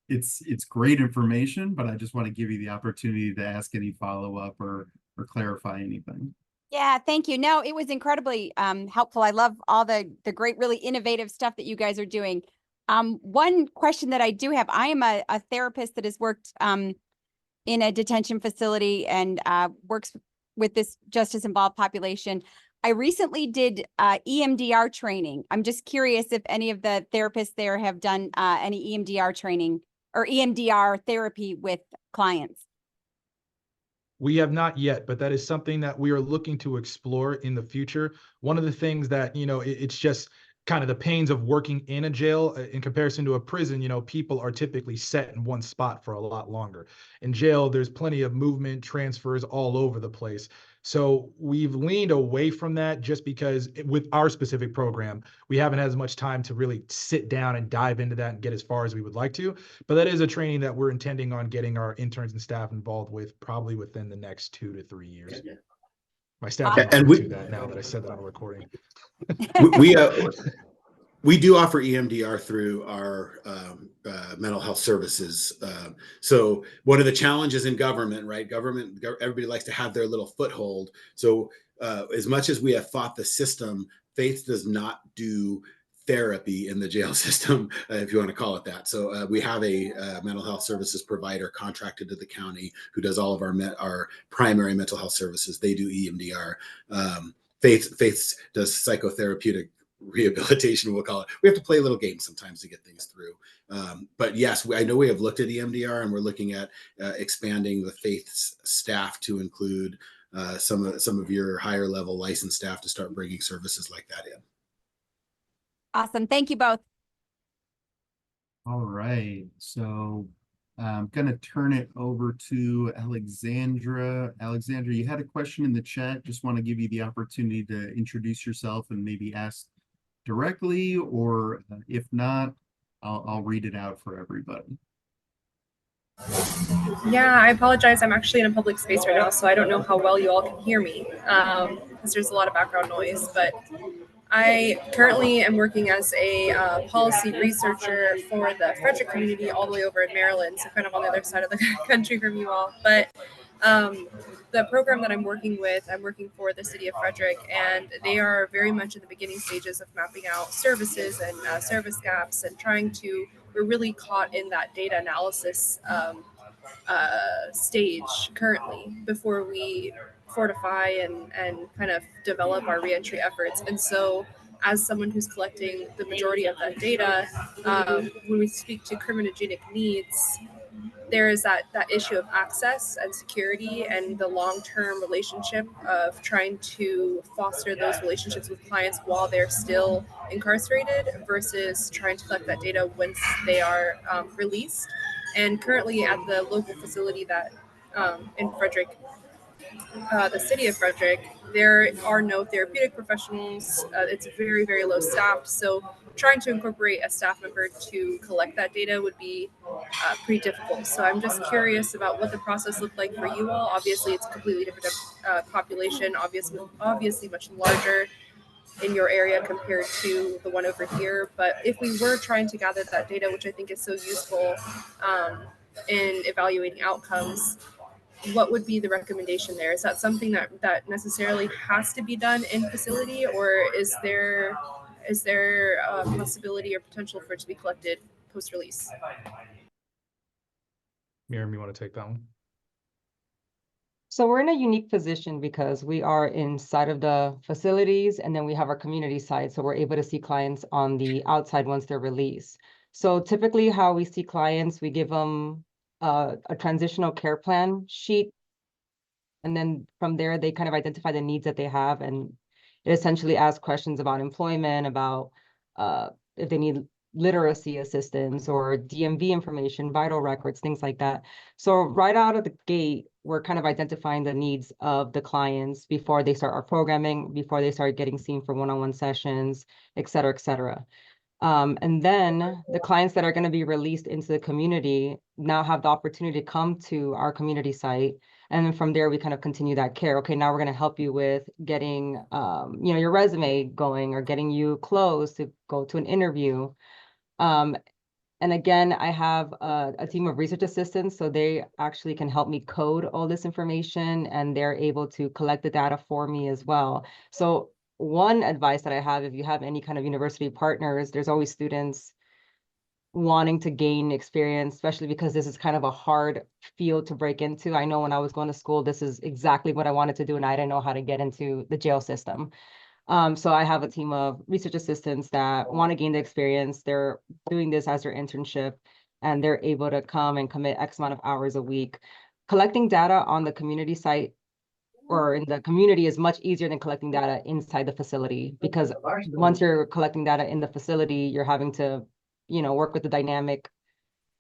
It's great information, but I just want to give you the opportunity to ask any follow-up or clarify anything. Yeah, thank you. No, it was incredibly helpful. I love all the great, really innovative stuff that you guys are doing. One question that I do have, I am a therapist that has worked in a detention facility and works with this justice-involved population. I recently did EMDR training. I'm just curious if any of the therapists there have done any EMDR training or EMDR therapy with clients. We have not yet, but that is something that we are looking to explore in the future. One of the things that, it's just kind of the pains of working in a jail in comparison to a prison. People are typically set in one spot for a lot longer. In jail, there's plenty of movement, transfers all over the place. So we've leaned away from that just because with our specific program, we haven't had as much time to really sit down and dive into that and get as far as we would like to. But that is a training that we're intending on getting our interns and staff involved with probably within the next 2 to 3 years. My staff can do that now that I said that on a recording. We do offer EMDR through our mental health services. So one of the challenges in government, right? Everybody likes to have their little foothold. So as much as we have fought the system, Faith does not do therapy in the jail system, if you want to call it that. So we have a mental health services provider contracted to the county who does all of our primary mental health services. They do EMDR. Faith does psychotherapeutic rehabilitation, we'll call it. We have to play a little game sometimes to get things through. But yes, I know we have looked at EMDR, and we're looking at expanding the Faith's staff to include some of your higher level licensed staff to start bringing services like that in. Awesome. Thank you both. All right. So I'm going to turn it over to Alexandra. Alexandra, you had a question in the chat. Just want to give you the opportunity to introduce yourself and maybe ask directly, or if not, I'll read it out for everybody. Yeah, I apologize. I'm actually in a public space right now, so I don't know how well you all can hear me because there's a lot of background noise. But I currently am working as a policy researcher for the Frederick community all the way over in Maryland, so kind of on the other side of the country from you all. But the program that I'm working with, I'm working for the city of Frederick, and they are very much in the beginning stages of mapping out services and service gaps and we're really caught in that data analysis stage currently before we fortify and kind of develop our reentry efforts. And so as someone who's collecting the majority of that data, when we speak to criminogenic needs, there is that issue of access and security and the long-term relationship of trying to foster those relationships with clients while they're still incarcerated versus trying to collect that data once they are released. And currently at the local facility that in Frederick, the city of Frederick, there are no therapeutic professionals. It's very, very low staffed. So trying to incorporate a staff member to collect that data would be pretty difficult. So I'm just curious about what the process looked like for you all. Obviously, it's a completely different population, obviously much larger in your area compared to the one over here. But if we were trying to gather that data, which I think is so useful in evaluating outcomes, what would be the recommendation there? Is that something that necessarily has to be done in facility, or is there a possibility or potential for it to be collected post-release? Miriam, you want to take that one? So we're in a unique position because we are inside of the facilities and then we have our community side. So we're able to see clients on the outside once they're released. So typically how we see clients, we give them a transitional care plan sheet. And then from there, they kind of identify the needs that they have. And it essentially asks questions about employment, about if they need literacy assistance or DMV information, vital records, things like that. So right out of the gate, we're kind of identifying the needs of the clients before they start our programming, before they start getting seen for one-on-one sessions, et cetera, et cetera. And then the clients that are going to be released into the community now have the opportunity to come to our community site. And then from there, we kind of continue that care. Okay, now we're going to help you with getting, your resume going or getting you close to go to an interview. And again, I have a team of research assistants, so they actually can help me code all this information, and they're able to collect the data for me as well. So one advice that I have, if you have any kind of university partners, there's always students wanting to gain experience, especially because this is kind of a hard field to break into. I know when I was going to school, this is exactly what I wanted to do, and I didn't know how to get into the jail system. So I have a team of research assistants that want to gain the experience. They're doing this as their internship, and they're able to come and commit X amount of hours a week. Collecting data on the community site or in the community is much easier than collecting data inside the facility, because once you're collecting data in the facility, you're having to, work with the dynamic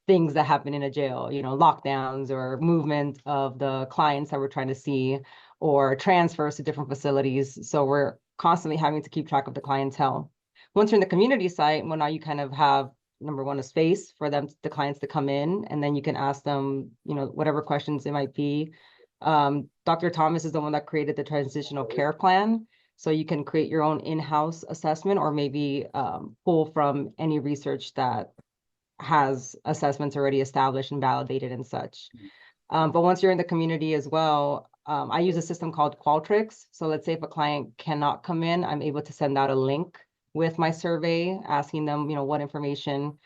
things that happen in a jail, lockdowns or movement of the clients that we're trying to see, or transfers to different facilities. So we're constantly having to keep track of the clientele. Once you're in the community site, well, now you kind of have, number one, a space for them, the clients, to come in, and then you can ask them, whatever questions it might be. Dr. Thomas is the one that created the transitional care plan. So you can create your own in-house assessment, or maybe pull from any research that has assessments already established and validated and such. But once you're in the community as well, I use a system called Qualtrics. So let's say if a client cannot come in, I'm able to send out a link with my survey, asking them, what information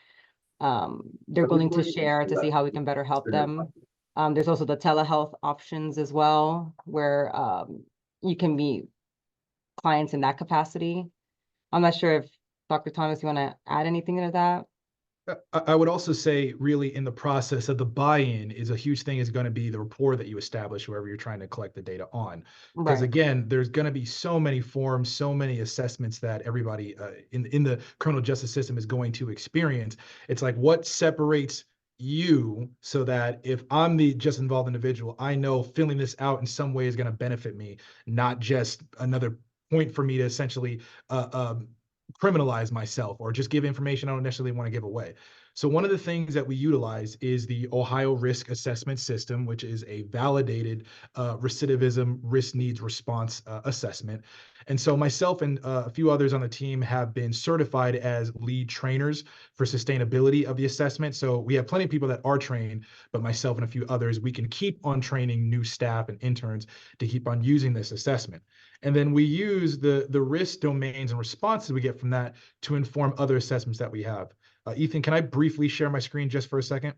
they're willing to share to see how we can better help them. There's also the telehealth options as well, where you can meet clients in that capacity. I'm not sure if Dr. Thomas, you want to add anything to that? I would also say, really, in the process of the buy-in is a huge thing, is going to be the rapport that you establish whoever you're trying to collect the data on. Because again, there's going to be so many forms, so many assessments that everybody in the criminal justice system is going to experience. It's like, what separates you so that if I'm the just involved individual, I know filling this out in some way is going to benefit me, not just another point for me to essentially criminalize myself or just give information I don't necessarily want to give away. So one of the things that we utilize is the Ohio Risk Assessment System, which is a validated recidivism risk needs response assessment. And so myself and a few others on the team have been certified as lead trainers for sustainability of the assessment. So we have plenty of people that are trained, but myself and a few others, we can keep on training new staff and interns to keep on using this assessment. And then we use the risk domains and responses we get from that to inform other assessments that we have. Ethan, can I briefly share my screen just for a second?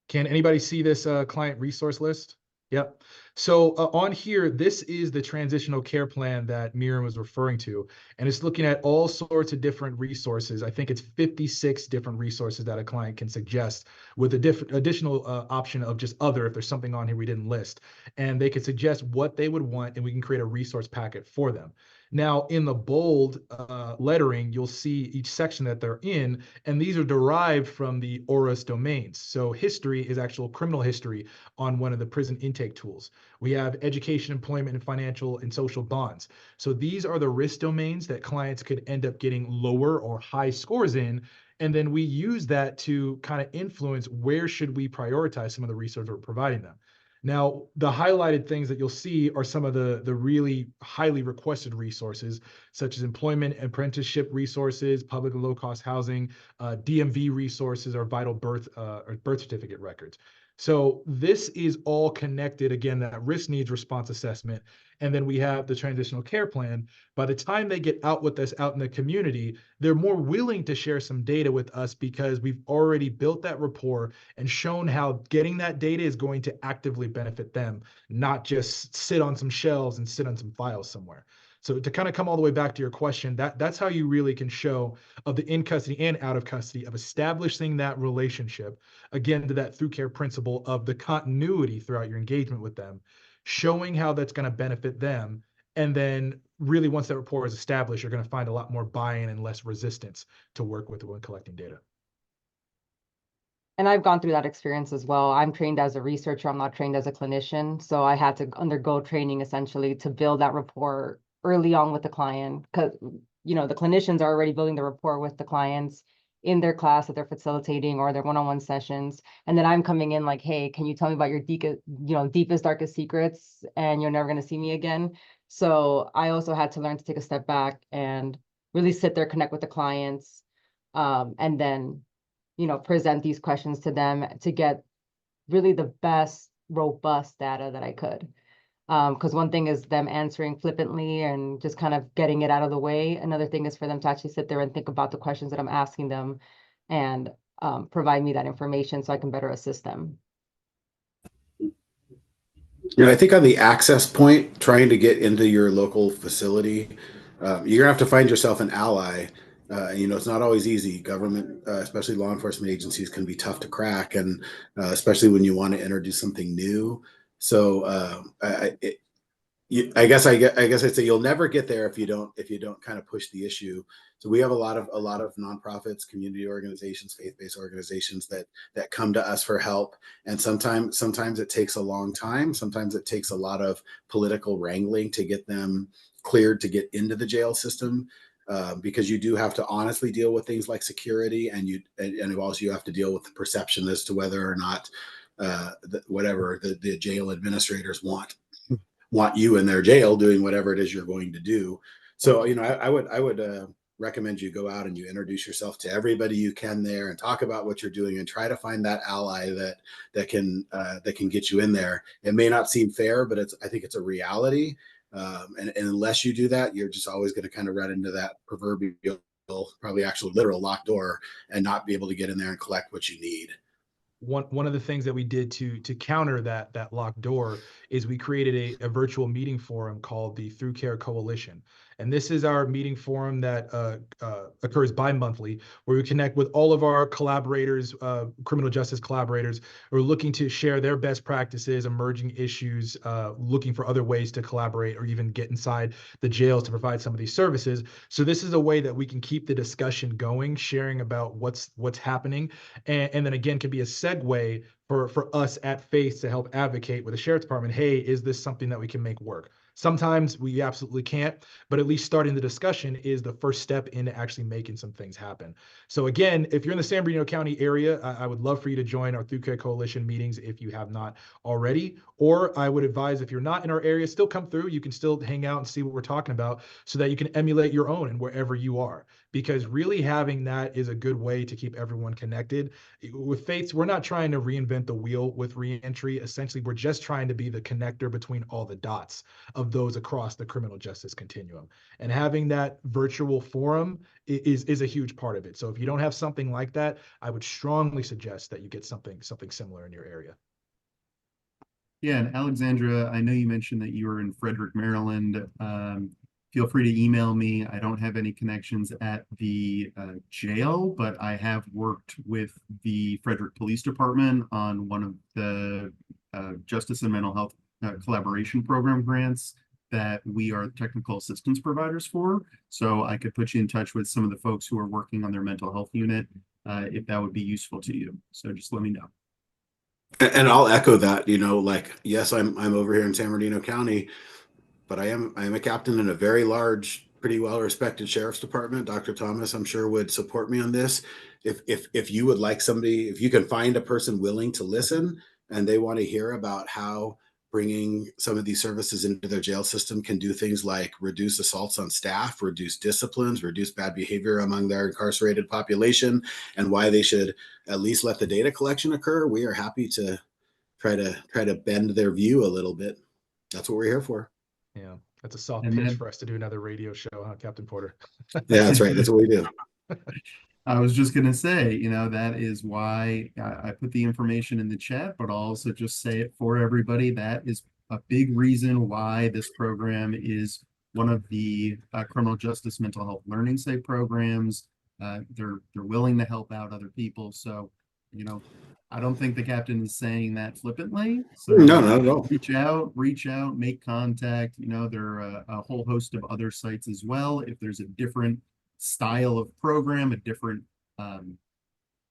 Can anybody see this client resource list? Yep. So on here, this is the transitional care plan that Miriam was referring to, and it's looking at all sorts of different resources. I think it's 56 different resources that a client can suggest with a additional option of just other if there's something on here we didn't list. And they could suggest what they would want, and we can create a resource packet for them. Now, in the bold lettering, you'll see each section that they're in, and these are derived from the ORAS domains. So history is actual criminal history on one of the prison intake tools. We have education, employment, and financial and social bonds. So these are the risk domains that clients could end up getting lower or high scores in. And then we use that to kind of influence where should we prioritize some of the resources we're providing them. Now, the highlighted things that you'll see are some of the really highly requested resources, such as employment and apprenticeship resources, public and low-cost housing, DMV resources, or vital birth or birth certificate records. So this is all connected, again, that risk needs response assessment. And then we have the transitional care plan. By the time they get out with us out in the community, they're more willing to share some data with us because we've already built that rapport and shown how getting that data is going to actively benefit them, not just sit on some shelves and sit on some files somewhere. So to kind of come all the way back to your question, that's how you really can show of the in custody and out of custody of establishing that relationship, again, to that through care principle of the continuity throughout your engagement with them, showing how that's going to benefit them. And then really once that rapport is established, you're going to find a lot more buy-in and less resistance to work with when collecting data. And I've gone through that experience as well. I'm trained as a researcher. I'm not trained as a clinician. So I had to undergo training essentially to build that rapport early on with the client, because the clinicians are already building the rapport with the clients in their class that they're facilitating or their one-on-one sessions. And then I'm coming in like, hey, can you tell me about your deepest, darkest secrets, and you're never going to see me again. So I also had to learn to take a step back and really sit there, connect with the clients, and then present these questions to them to get really the best robust data that I could. Because one thing is them answering flippantly and just kind of getting it out of the way. Another thing is for them to actually sit there and think about the questions that I'm asking them and provide me that information so I can better assist them. I think on the access point, trying to get into your local facility, you're gonna have to find yourself an ally. It's not always easy. Government, especially law enforcement agencies, can be tough to crack, and especially when you want to introduce something new. So I guess I'd say you'll never get there if you don't kind of push the issue. So we have a lot of nonprofits, community organizations, faith-based organizations that come to us for help. And sometimes it takes a long time. Sometimes it takes a lot of political wrangling to get them cleared to get into the jail system. Because you do have to honestly deal with things like security, and also you have to deal with the perception as to whether or not the jail administrators want you in their jail doing whatever it is you're going to do. So I would recommend you go out and you introduce yourself to everybody you can there and talk about what you're doing and try to find that ally that can get you in there. It may not seem fair, but I think it's a reality. And unless you do that, you're just always going to kind of run into that proverbial, probably actual literal locked door and not be able to get in there and collect what you need. One of the things that we did to counter that locked door is we created a virtual meeting forum called the Through Care Coalition. And this is our meeting forum that occurs bi-monthly, where we connect with all of our collaborators, criminal justice collaborators, who are looking to share their best practices, emerging issues, looking for other ways to collaborate or even get inside the jails to provide some of these services. So this is a way that we can keep the discussion going, sharing about what's happening, and then again can be a segue for us at FAITHS to help advocate with the sheriff's department. Hey, is this something that we can make work? Sometimes we absolutely can't, but at least starting the discussion is the first step into actually making some things happen. So again, if you're in the San Bernardino County area, I would love for you to join our Throughcare Coalition meetings if you have not already. Or I would advise, if you're not in our area, still come through. You can still hang out and see what we're talking about so that you can emulate your own and wherever you are. Because really having that is a good way to keep everyone connected. With FAITHS, we're not trying to reinvent the wheel with reentry. Essentially, we're just trying to be the connector between all the dots of those across the criminal justice continuum. And having that virtual forum is a huge part of it. So if you don't have something like that, I would strongly suggest that you get something similar in your area. Yeah, and Alexandra, I know you mentioned that you were in Frederick, Maryland. Feel free to email me. I don't have any connections at the jail, but I have worked with the Frederick Police Department on one of the Justice and Mental Health Collaboration Program grants that we are technical assistance providers for. So I could put you in touch with some of the folks who are working on their mental health unit if that would be useful to you. So just let me know. And I'll echo that, like, yes, I'm over here in San Bernardino County, but I am a captain in a very large, pretty well-respected sheriff's department. Dr. Thomas, I'm sure, would support me on this. If you would like somebody, if you can find a person willing to listen and they want to hear about how bringing some of these services into their jail system can do things like reduce assaults on staff, reduce disciplines, reduce bad behavior among their incarcerated population, and why they should at least let the data collection occur, we are happy to try to bend their view a little bit. That's what we're here for. Yeah, that's a soft And pitch then- for us to do another radio show, huh, Captain Porter? Yeah, that's right. That's what we do. I was just going to say, that is why I put the information in the chat, but I'll also just say it for everybody. That is a big reason why this program is one of the criminal justice mental health learning site programs. They're willing to help out other people. So, I don't think the captain is saying that flippantly. So No, not at all. reach out, make contact. There are a whole host of other sites as well. If there's a different style of program, a different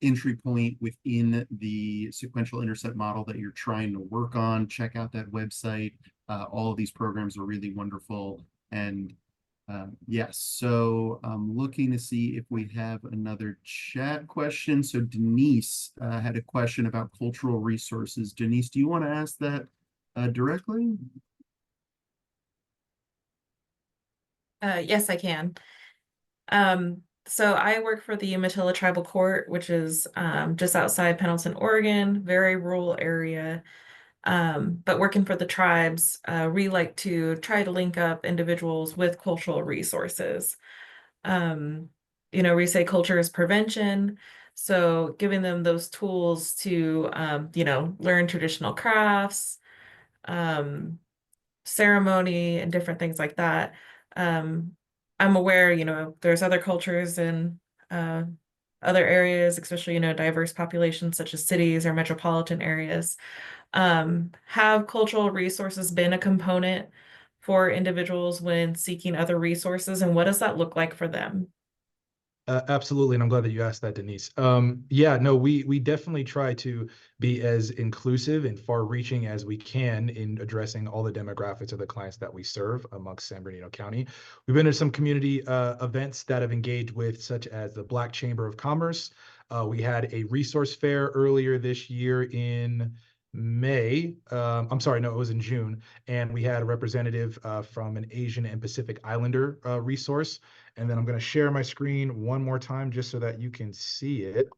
entry point within the sequential intercept model that you're trying to work on, check out that website. All of these programs are really wonderful. And yes, so I'm looking to see if we have another chat question. So Denise had a question about cultural resources. Denise, do you want to ask that directly? Yes, I can. So I work for the Umatilla Tribal Court, which is just outside Pendleton, Oregon, very rural area. But working for the tribes, we like to try to link up individuals with cultural resources. We say culture is prevention. So giving them those tools to, learn traditional crafts, ceremony, and different things like that. I'm aware, there's other cultures in other areas, especially, diverse populations such as cities or metropolitan areas. Have cultural resources been a component for individuals when seeking other resources, and what does that look like for them? Absolutely, and I'm glad that you asked that, Denise. Yeah, no, we definitely try to be as inclusive and far-reaching as we can in addressing all the demographics of the clients that we serve amongst San Bernardino County. We've been to some community events that have engaged with, such as the Black Chamber of Commerce. We had a resource fair earlier this year in May. I'm sorry, no, it was in June, and we had a representative from an Asian and Pacific Islander resource. And then I'm going to share my screen one more time just so that you can see it.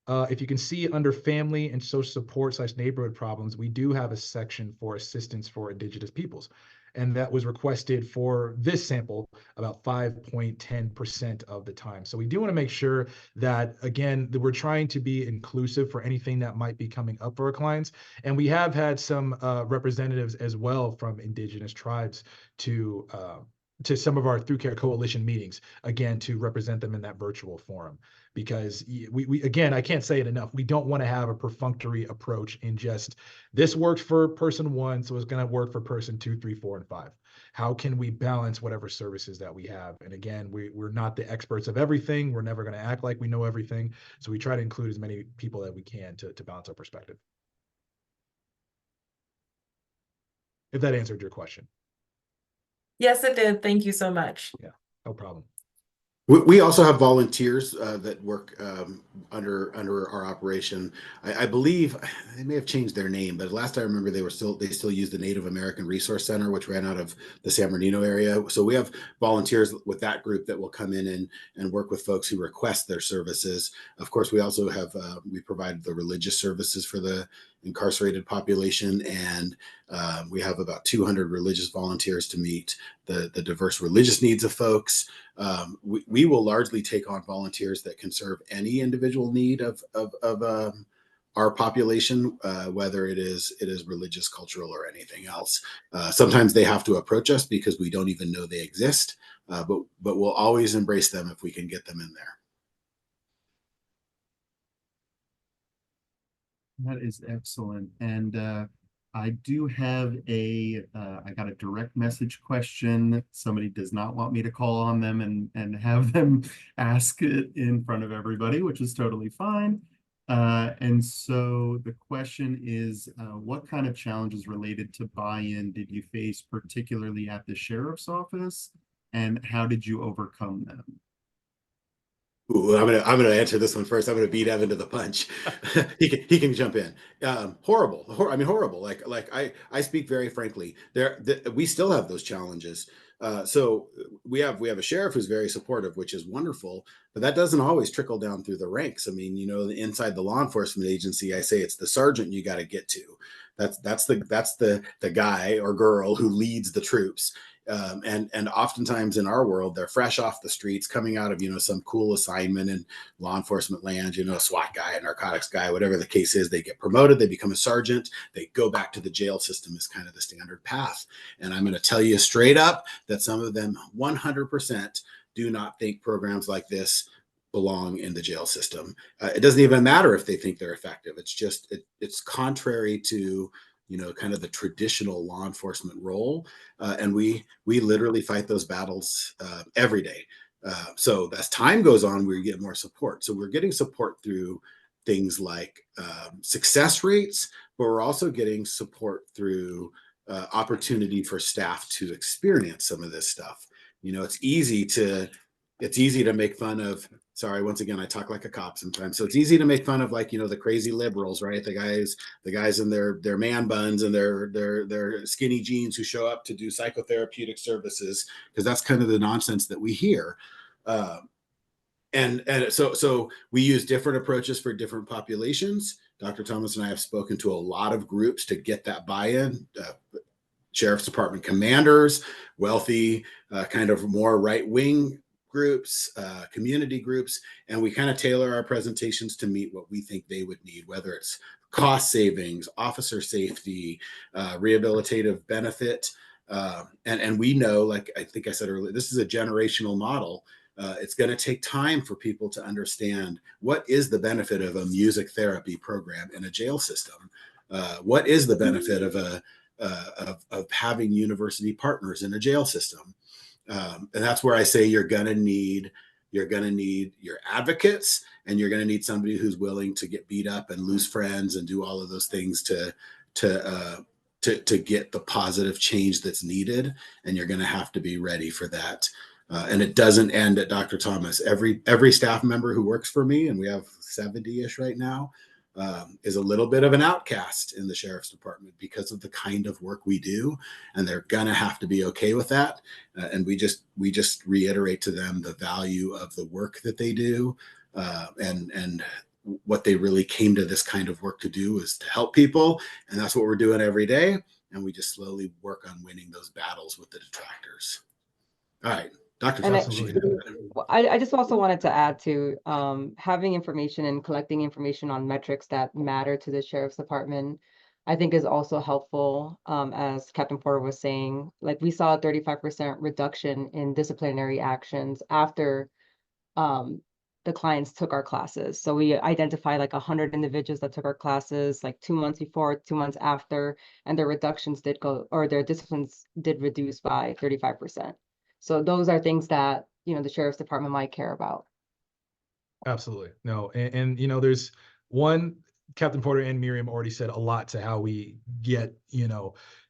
If you can see under family and social support / neighborhood problems, we do have a section for assistance for Indigenous peoples. And that was requested for this sample about 5.10% of the time. So we do want to make sure that, again, that we're trying to be inclusive for anything that might be coming up for our clients. And we have had some representatives as well from Indigenous tribes to some of our Throughcare Coalition meetings, again, to represent them in that virtual forum. Because we again, I can't say it enough, we don't want to have a perfunctory approach in just, this worked for person 1, so it's going to work for person 2, 3, 4, and 5. How can we balance whatever services that we have? And again, we're not the experts of everything. We're never going to act like we know everything. So we try to include as many people that we can to balance our perspective. if that answered your question. Yes, it did. Thank you so much. Yeah, no problem. We also have volunteers that work under our operation. I believe they may have changed their name, but last I remember they still use the Native American Resource Center, which ran out of the San Bernardino area. So we have volunteers with that group that will come in and work with folks who request their services. Of course, we also have we provide the religious services for the incarcerated population, and we have about 200 religious volunteers to meet the diverse religious needs of folks. We will largely take on volunteers that can serve any individual need of our population, whether it is religious, cultural, or anything else. Sometimes they have to approach us because we don't even know they exist, but we'll always embrace them if we can get them in there. That is excellent. And I do have I got a direct message question. Somebody does not want me to call on them and have them ask it in front of everybody, which is totally fine. And so the question is, what kind of challenges related to buy-in did you face, particularly at the sheriff's office, and how did you overcome them? Ooh, I'm gonna answer this one first. I'm gonna beat Evan to the punch. he can jump in. Horrible. Horrible. Like I speak very frankly. We still have those challenges. So we have a sheriff who's very supportive, which is wonderful, but that doesn't always trickle down through the ranks. I mean, inside the law enforcement agency, I say it's the sergeant you got to get to. That's the guy or girl who leads the troops. And oftentimes in our world, they're fresh off the streets, coming out of some cool assignment in law enforcement land, a SWAT guy, a narcotics guy, whatever the case is. They get promoted, they become a sergeant, they go back to the jail system is kind of the standard path. And I'm going to tell you straight up that some of them 100% do not think programs like this belong in the jail system. It doesn't even matter if they think they're effective. It's just it's contrary to kind of the traditional law enforcement role. And we literally fight those battles every day. So as time goes on, we get more support. So we're getting support through things like success rates, but we're also getting support through opportunity for staff to experience some of this stuff. It's easy to make fun of. Sorry, once again, I talk like a cop sometimes. So it's easy to make fun of the crazy liberals, right? The guys in their man buns and their skinny jeans who show up to do psychotherapeutic services, because that's kind of the nonsense that we hear. And so we use different approaches for different populations. Dr. Thomas and I have spoken to a lot of groups to get that buy-in. Sheriff's Department commanders, wealthy, kind of more right-wing groups, community groups, and we kind of tailor our presentations to meet what we think they would need, whether it's cost savings, officer safety, rehabilitative benefit. And we know, like I think I said earlier, this is a generational model. It's going to take time for people to understand what is the benefit of a music therapy program in a jail system. What is the benefit of having university partners in a jail system? And that's where I say you're going to need your advocates, and you're going to need somebody who's willing to get beat up and lose friends and do all of those things to get the positive change that's needed. And you're going to have to be ready for that. And it doesn't end at Dr. Thomas. Every staff member who works for me, and we have 70-ish right now, is a little bit of an outcast in the sheriff's department because of the kind of work we do, and they're gonna have to be okay with that. And we just reiterate to them the value of the work that they do, and what they really came to this kind of work to do is to help people, and that's what we're doing every day. And we just slowly work on winning those battles with the detractors. All right. Dr. Thomas. I just also wanted to add to having information and collecting information on metrics that matter to the sheriff's department, I think is also helpful. As Captain Porter was saying, like we saw a 35% reduction in disciplinary actions after the clients took our classes. So we identified like 100 individuals that took our classes like 2 months before, 2 months after, and their reductions did go, or their disciplines did reduce by 35%. So those are things that, the sheriff's department might care about. Absolutely. No. And there's one, Captain Porter and Miriam already said a lot to how we get,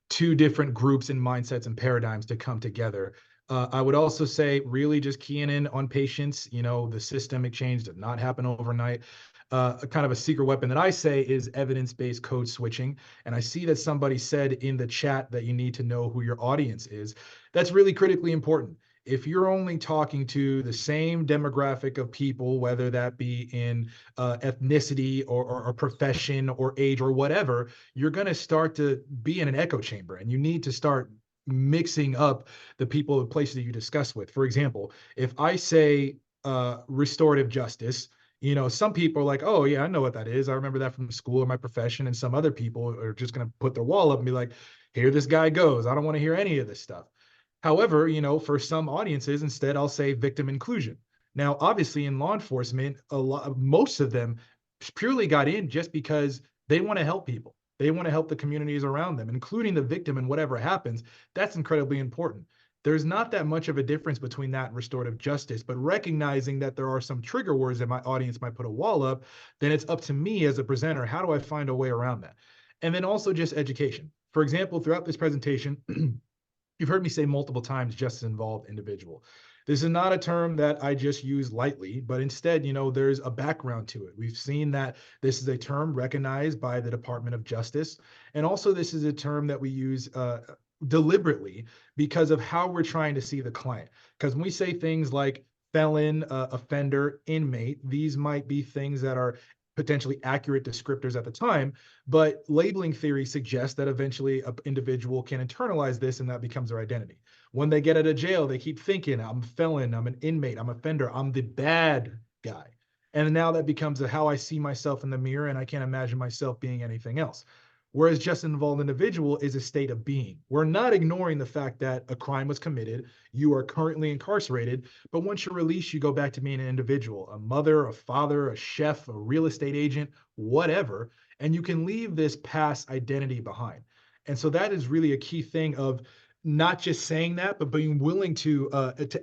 two different groups and mindsets and paradigms to come together. I would also say really just keying in on patience. You know, the systemic change did not happen overnight. A kind of a secret weapon that I say is evidence-based code switching. And I see that somebody said in the chat that you need to know who your audience is. That's really critically important. If you're only talking to the same demographic of people, whether that be in ethnicity or profession or age or whatever, you're going to start to be in an echo chamber, and you need to start mixing up the people and places that you discuss with. For example, if I say restorative justice, you know, some people are like, oh yeah, I know what that is. I remember that from school or my profession. And some other people are just going to put their wall up and be like, here this guy goes. I don't want to hear any of this stuff. However, you know, for some audiences, instead, I'll say victim inclusion. Now, obviously, in law enforcement, most of them purely got in just because they want to help people. They want to help the communities around them, including the victim and whatever happens. That's incredibly important. There's not that much of a difference between that and restorative justice, but recognizing that there are some trigger words that my audience might put a wall up, then it's up to me as a presenter. How do I find a way around that? And then also just education. For example, throughout this presentation, you've heard me say multiple times, justice involved individual. This is not a term that I just use lightly, but instead, you know, there's a background to it. We've seen that this is a term recognized by the Department of Justice. And also this is a term that we use deliberately because of how we're trying to see the client. Because when we say things like felon, offender, inmate, these might be things that are potentially accurate descriptors at the time, but labeling theory suggests that eventually an individual can internalize this and that becomes their identity. When they get out of jail, they keep thinking, I'm a felon, I'm an inmate, I'm an offender, I'm the bad guy. And now that becomes how I see myself in the mirror, and I can't imagine myself being anything else. Whereas just involved individual is a state of being. We're not ignoring the fact that a crime was committed, you are currently incarcerated, but once you're released, you go back to being an individual, a mother, a father, a chef, a real estate agent, whatever, and you can leave this past identity behind. And so that is really a key thing of not just saying that, but being willing to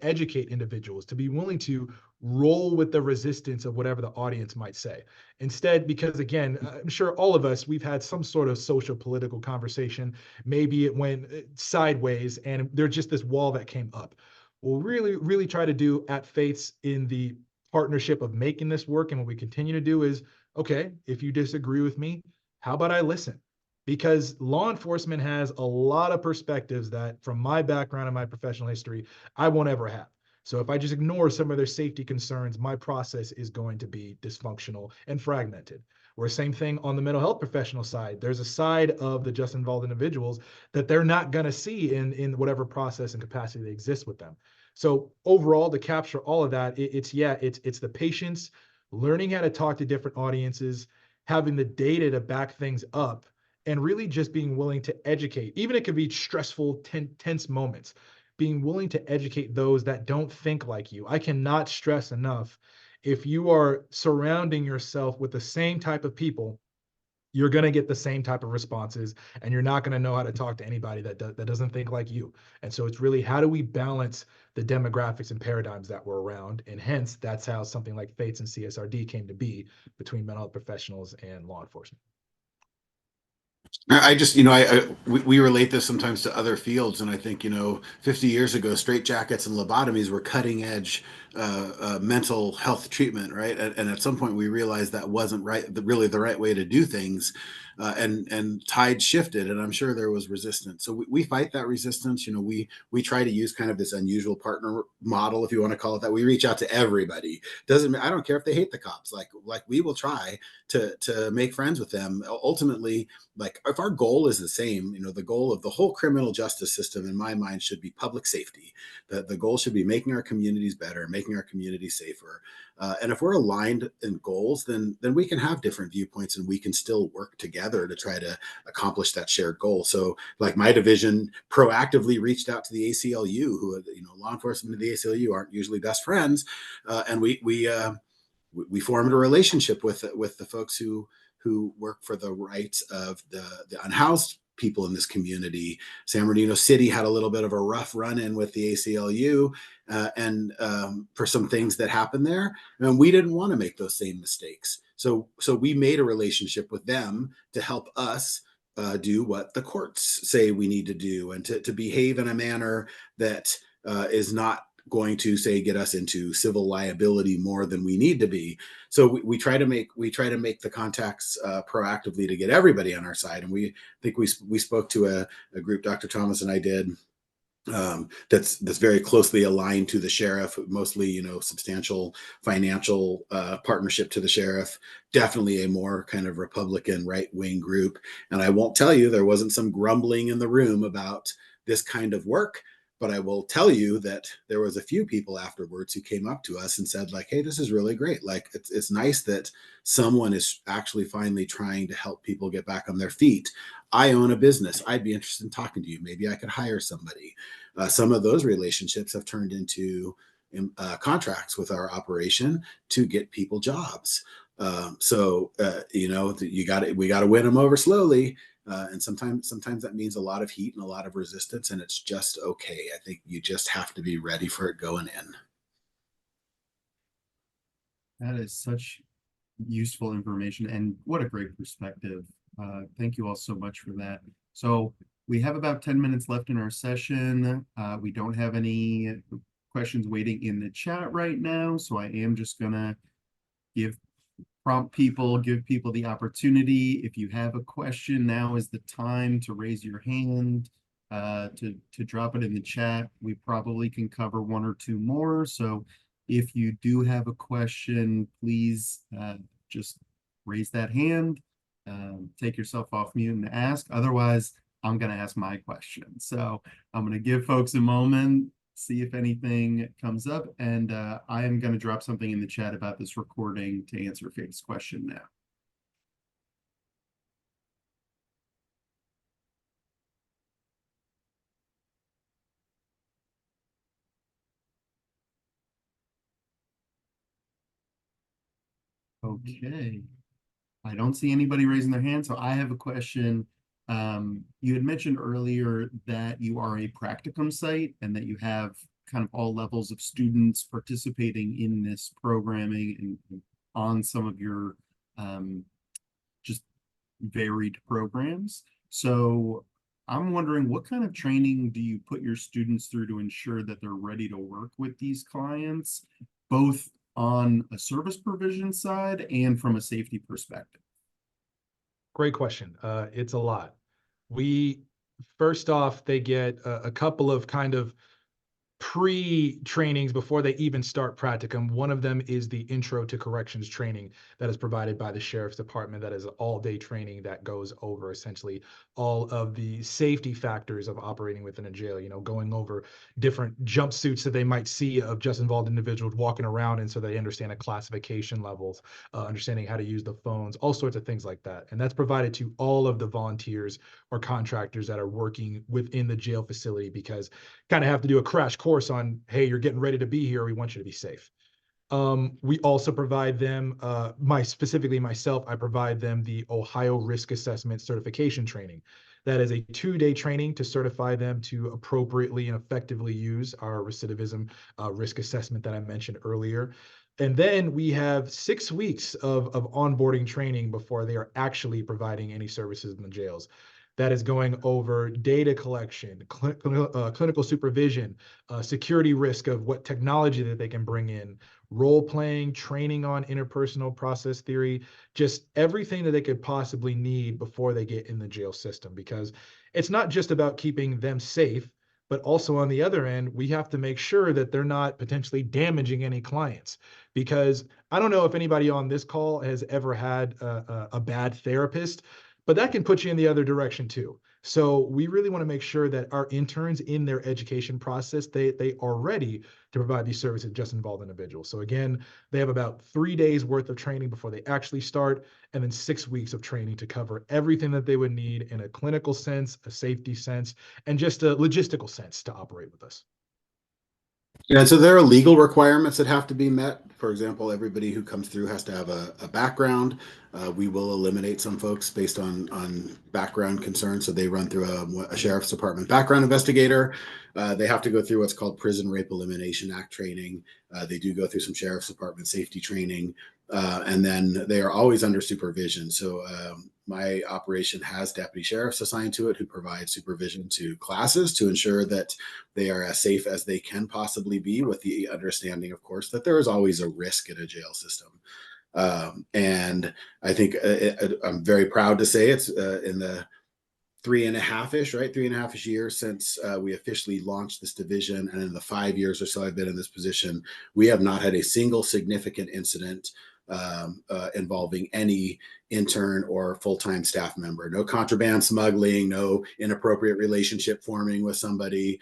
educate individuals, to be willing to roll with the resistance of whatever the audience might say. Instead, because again, I'm sure all of us, we've had some sort of social political conversation. Maybe it went sideways and there's just this wall that came up. We'll really try to do at Faiths in the partnership of making this work. And what we continue to do is, okay, if you disagree with me, how about I listen? Because law enforcement has a lot of perspectives that from my background and my professional history, I won't ever have. So if I just ignore some of their safety concerns, my process is going to be dysfunctional and fragmented. Or same thing on the mental health professional side. There's a side of the just involved individuals that they're not going to see in whatever process and capacity that exists with them. So overall, to capture all of that, it's the patience, learning how to talk to different audiences, having the data to back things up, and really just being willing to educate. Even it could be stressful, tense moments. Being willing to educate those that don't think like you. I cannot stress enough, if you are surrounding yourself with the same type of people, you're going to get the same type of responses, and you're not going to know how to talk to anybody that doesn't think like you. And so it's really, how do we balance the demographics and paradigms that were around? And hence, that's how something like FAITHS and CSRD came to be between mental health professionals and law enforcement. I just, you know, we relate this sometimes to other fields, and I think, you know, 50 years ago, straitjackets and lobotomies were cutting edge mental health treatment, right? And at some point, we realized that wasn't really the right way to do things, and tide shifted, and I'm sure there was resistance. So we fight that resistance. You know, we try to use kind of this unusual partner model, if you want to call it that. We reach out to everybody. I don't care if they hate the cops. Like we will try to make friends with them. Ultimately, like if our goal is the same, you know, the goal of the whole criminal justice system in my mind should be public safety. The goal should be making our communities better, making our communities safer. And if we're aligned in goals, then we can have different viewpoints and we can still work together to try to accomplish that shared goal. So like my division proactively reached out to the ACLU, who, you know, law enforcement and the ACLU aren't usually best friends. And we formed a relationship with the folks who work for the rights of the unhoused people in this community. San Bernardino City had a little bit of a rough run-in with the ACLU and for some things that happened there. And we didn't want to make those same mistakes. So we made a relationship with them to help us do what the courts say we need to do, and to behave in a manner that is not going to, say, get us into civil liability more than we need to be. So we try to make the contacts proactively to get everybody on our side. And we think we spoke to a group, Dr. Thomas and I did, that's very closely aligned to the sheriff, mostly, substantial financial partnership to the sheriff, definitely a more kind of Republican right-wing group. And I won't tell you there wasn't some grumbling in the room about this kind of work, but I will tell you that there was a few people afterwards who came up to us and said, like, hey, this is really great. Like, it's nice that someone is actually finally trying to help people get back on their feet. I own a business. I'd be interested in talking to you. Maybe I could hire somebody. Some of those relationships have turned into contracts with our operation to get people jobs. We got to win them over slowly. And sometimes that means a lot of heat and a lot of resistance, and it's just okay. I think you just have to be ready for it going in. That is such useful information, and what a great perspective. Thank you all so much for that. So we have about 10 minutes left in our session. We don't have any questions waiting in the chat right now, so I am just gonna give people the opportunity. If you have a question, now is the time to raise your hand, to drop it in the chat. We probably can cover one or two more. So if you do have a question, please just raise that hand, take yourself off mute and ask. Otherwise, I'm going to ask my question. So I'm going to give folks a moment, see if anything comes up, and I am going to drop something in the chat about this recording to answer Faith's question now. Okay. I don't see anybody raising their hand, so I have a question. You had mentioned earlier that you are a practicum site and that you have kind of all levels of students participating in this programming and on some of your just varied programs. So I'm wondering, what kind of training do you put your students through to ensure that they're ready to work with these clients, both on a service provision side and from a safety perspective? Great question. It's a lot. First off, they get a couple of kind of pre-trainings before they even start practicum. One of them is the Intro to Corrections training that is provided by the Sheriff's Department. That is an all-day training that goes over essentially all of the safety factors of operating within a jail, going over different jumpsuits that they might see of just involved individuals walking around, and so they understand the classification levels, understanding how to use the phones, all sorts of things like that. And that's provided to all of the volunteers or contractors that are working within the jail facility, because kind of have to do a crash course on, hey, you're getting ready to be here. We want you to be safe. We also provide them, specifically myself, I provide them the Ohio Risk Assessment Certification Training. That is a 2-day training to certify them to appropriately and effectively use our recidivism risk assessment that I mentioned earlier. And then we have 6 weeks of onboarding training before they are actually providing any services in the jails. That is going over data collection, clinical supervision, security risk of what technology that they can bring in, role-playing, training on interpersonal process theory, just everything that they could possibly need before they get in the jail system. Because it's not just about keeping them safe, but also on the other end, we have to make sure that they're not potentially damaging any clients. Because I don't know if anybody on this call has ever had a bad therapist, but that can put you in the other direction too. So we really want to make sure that our interns in their education process, they are ready to provide these services just involved individuals. So again, they have about 3 days worth of training before they actually start, and then 6 weeks of training to cover everything that they would need in a clinical sense, a safety sense, and just a logistical sense to operate with us. Yeah, so there are legal requirements that have to be met. For example, everybody who comes through has to have a background. We will eliminate some folks based on background concerns. So they run through a sheriff's department background investigator. They have to go through what's called Prison Rape Elimination Act training. They do go through some sheriff's department safety training. And then they are always under supervision. So my operation has deputy sheriffs assigned to it who provide supervision to classes to ensure that they are as safe as they can possibly be, with the understanding, of course, that there is always a risk in a jail system. And I think I'm very proud to say it's in the 3.5-ish years since we officially launched this division. And in the 5 years or so I've been in this position, we have not had a single significant incident involving any intern or full-time staff member. No contraband smuggling, no inappropriate relationship forming with somebody.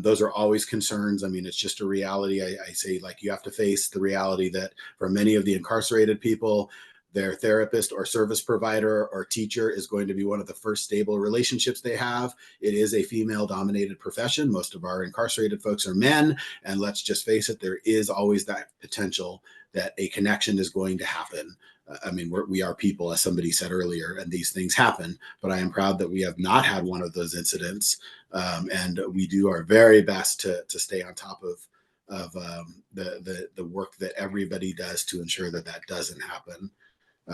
Those are always concerns. I mean, it's just a reality. I say, like, you have to face the reality that for many of the incarcerated people, their therapist or service provider or teacher is going to be one of the first stable relationships they have. It is a female-dominated profession. Most of our incarcerated folks are men. And let's just face it, there is always that potential that a connection is going to happen. I mean, we are people, as somebody said earlier, and these things happen. But I am proud that we have not had one of those incidents. And we do our very best to stay on top of the work that everybody does to ensure that that doesn't happen.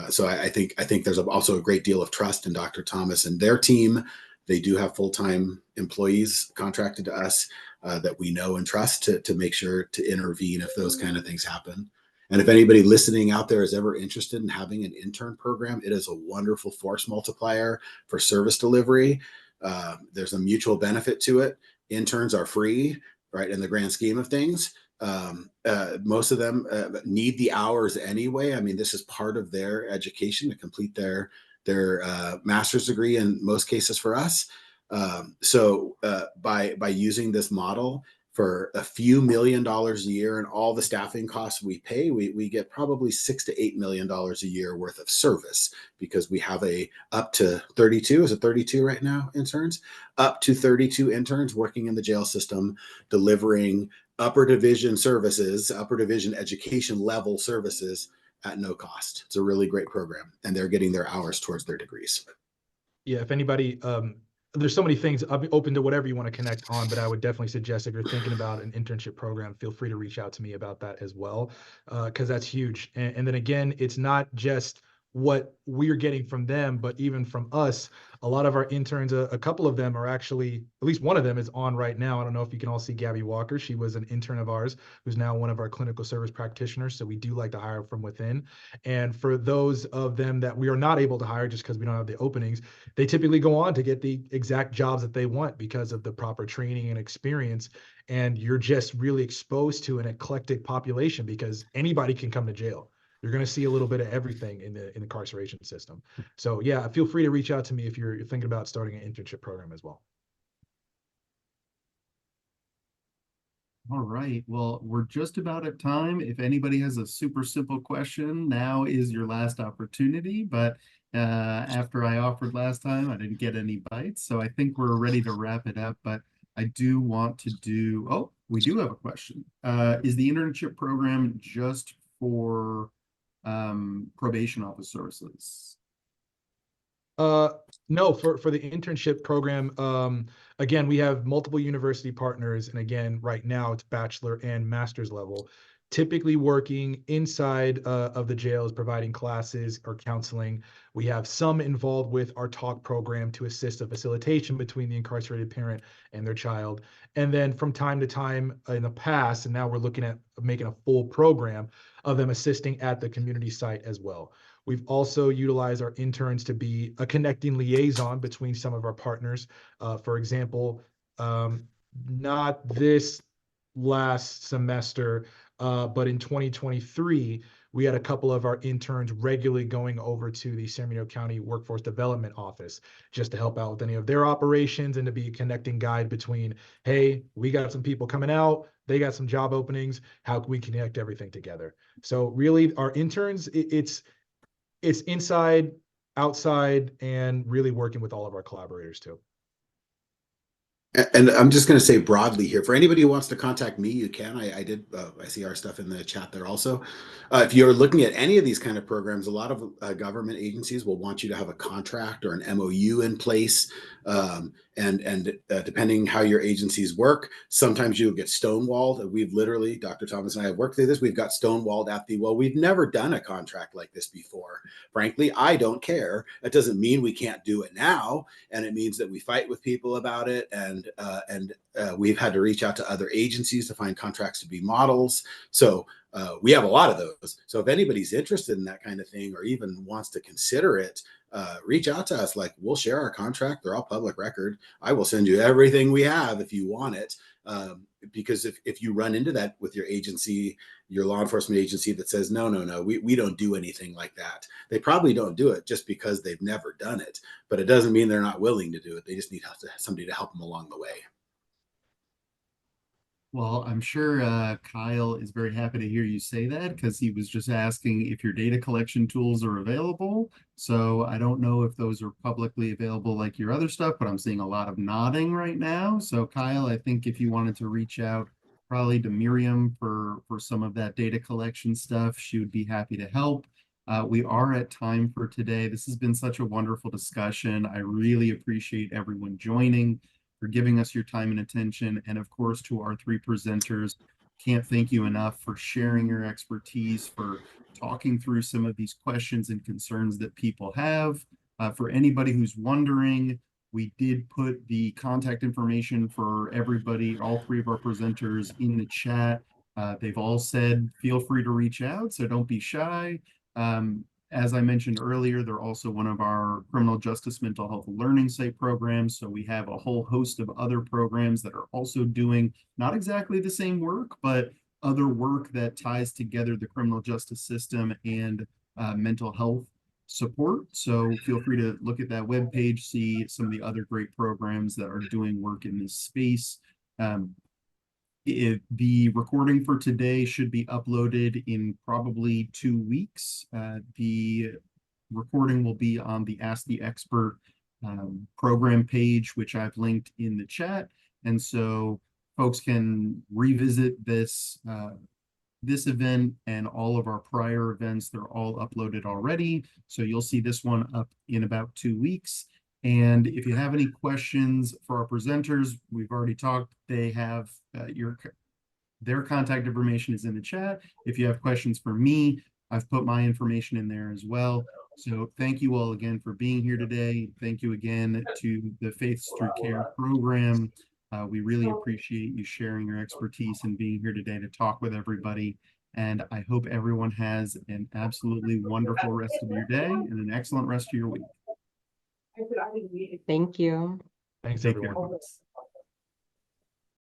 So I think there's also a great deal of trust in Dr. Thomas and their team. They do have full-time employees contracted to us that we know and trust to make sure to intervene if those kind of things happen. And if anybody listening out there is ever interested in having an intern program, it is a wonderful force multiplier for service delivery. There's a mutual benefit to it. Interns are free, right, in the grand scheme of things. Most of them need the hours anyway. I mean, this is part of their education to complete their master's degree in most cases for us. So by using this model for a few $1 million a year and all the staffing costs we pay, we get probably $6 to $8 million a year worth of service, because we have up to 32, is it 32 right now, interns? Up to 32 interns working in the jail system, delivering upper division services, upper division education level services at no cost. It's a really great program, and they're getting their hours towards their degrees. Yeah, if anybody, there's so many things. I'll be open to whatever you want to connect on, but I would definitely suggest, if you're thinking about an internship program, feel free to reach out to me about that as well, because that's huge. And then again, it's not just what we're getting from them, but even from us. A lot of our interns, a couple of them are actually, at least one of them is on right now. I don't know if you can all see Gabby Walker. She was an intern of ours who's now one of our clinical service practitioners. So we do like to hire from within. And for those of them that we are not able to hire just because we don't have the openings, they typically go on to get the exact jobs that they want because of the proper training and experience. And you're just really exposed to an eclectic population, because anybody can come to jail. You're going to see a little bit of everything in the incarceration system. So yeah, feel free to reach out to me if you're thinking about starting an internship program as well. All right, well, we're just about at time. If anybody has a super simple question, now is your last opportunity. But after I offered last time, I didn't get any bites. So I think we're ready to wrap it up. But I do want to we do have a question. Is the internship program just for probation office services? No, for the internship program, again, we have multiple university partners, and again, right now it's bachelor and master's level, typically working inside of the jails, providing classes or counseling. We have some involved with our talk program to assist a facilitation between the incarcerated parent and their child. And then from time to time in the past, and now we're looking at making a full program of them assisting at the community site as well. We've also utilized our interns to be a connecting liaison between some of our partners. For example, not this last semester, but in 2023, we had a couple of our interns regularly going over to the San Bernardino County Workforce Development Office just to help out with any of their operations and to be a connecting guide between, hey, we got some people coming out, they got some job openings, how can we connect everything together? So really, our interns, it's inside, outside, and really working with all of our collaborators too. And I'm just going to say broadly here, for anybody who wants to contact me, you can. I did. I see our stuff in the chat there also. If you're looking at any of these kind of programs, a lot of government agencies will want you to have a contract or an MOU in place. And depending how your agencies work, sometimes you'll get stonewalled. We've literally, Dr. Thomas and I have worked through this. We've got stonewalled at well, we've never done a contract like this before. Frankly, I don't care. That doesn't mean we can't do it now. And it means that we fight with people about it. And we've had to reach out to other agencies to find contracts to be models. So we have a lot of those. So if anybody's interested in that kind of thing or even wants to consider it, reach out to us. Like, we'll share our contract. They're all public record. I will send you everything we have if you want it. Because if you run into that with your agency, your law enforcement agency that says, no, we don't do anything like that. They probably don't do it just because they've never done it, but it doesn't mean they're not willing to do it. They just need somebody to help them along the way. Well, I'm sure Kyle is very happy to hear you say that because he was just asking if your data collection tools are available. So I don't know if those are publicly available like your other stuff, but I'm seeing a lot of nodding right now. So Kyle, I think if you wanted to reach out probably to Miriam for some of that data collection stuff, she would be happy to help. We are at time for today. This has been such a wonderful discussion. I really appreciate everyone joining, for giving us your time and attention. And of course, to our three presenters, can't thank you enough for sharing your expertise, for talking through some of these questions and concerns that people have. For anybody who's wondering, we did put the contact information for everybody, all three of our presenters, in the chat. They've all said, feel free to reach out, so don't be shy. As I mentioned earlier, they're also one of our criminal justice mental health learning site programs. So we have a whole host of other programs that are also doing not exactly the same work, but other work that ties together the criminal justice system and mental health support. So feel free to look at that webpage, see some of the other great programs that are doing work in this space. The recording for today should be uploaded in probably 2 weeks. The recording will be on the Ask the Expert program page, which I've linked in the chat. And so folks can revisit this event and all of our prior events. They're all uploaded already. So you'll see this one up in about 2 weeks. And if you have any questions for our presenters, we've already talked, they have their contact information is in the chat. If you have questions for me, I've put my information in there as well. So thank you all again for being here today. Thank you again to the FAITHS Throughcare Program. We really appreciate you sharing your expertise and being here today to talk with everybody. And I hope everyone has an absolutely wonderful rest of your day and an excellent rest of your week. Thank you. Thanks, Take everyone. care.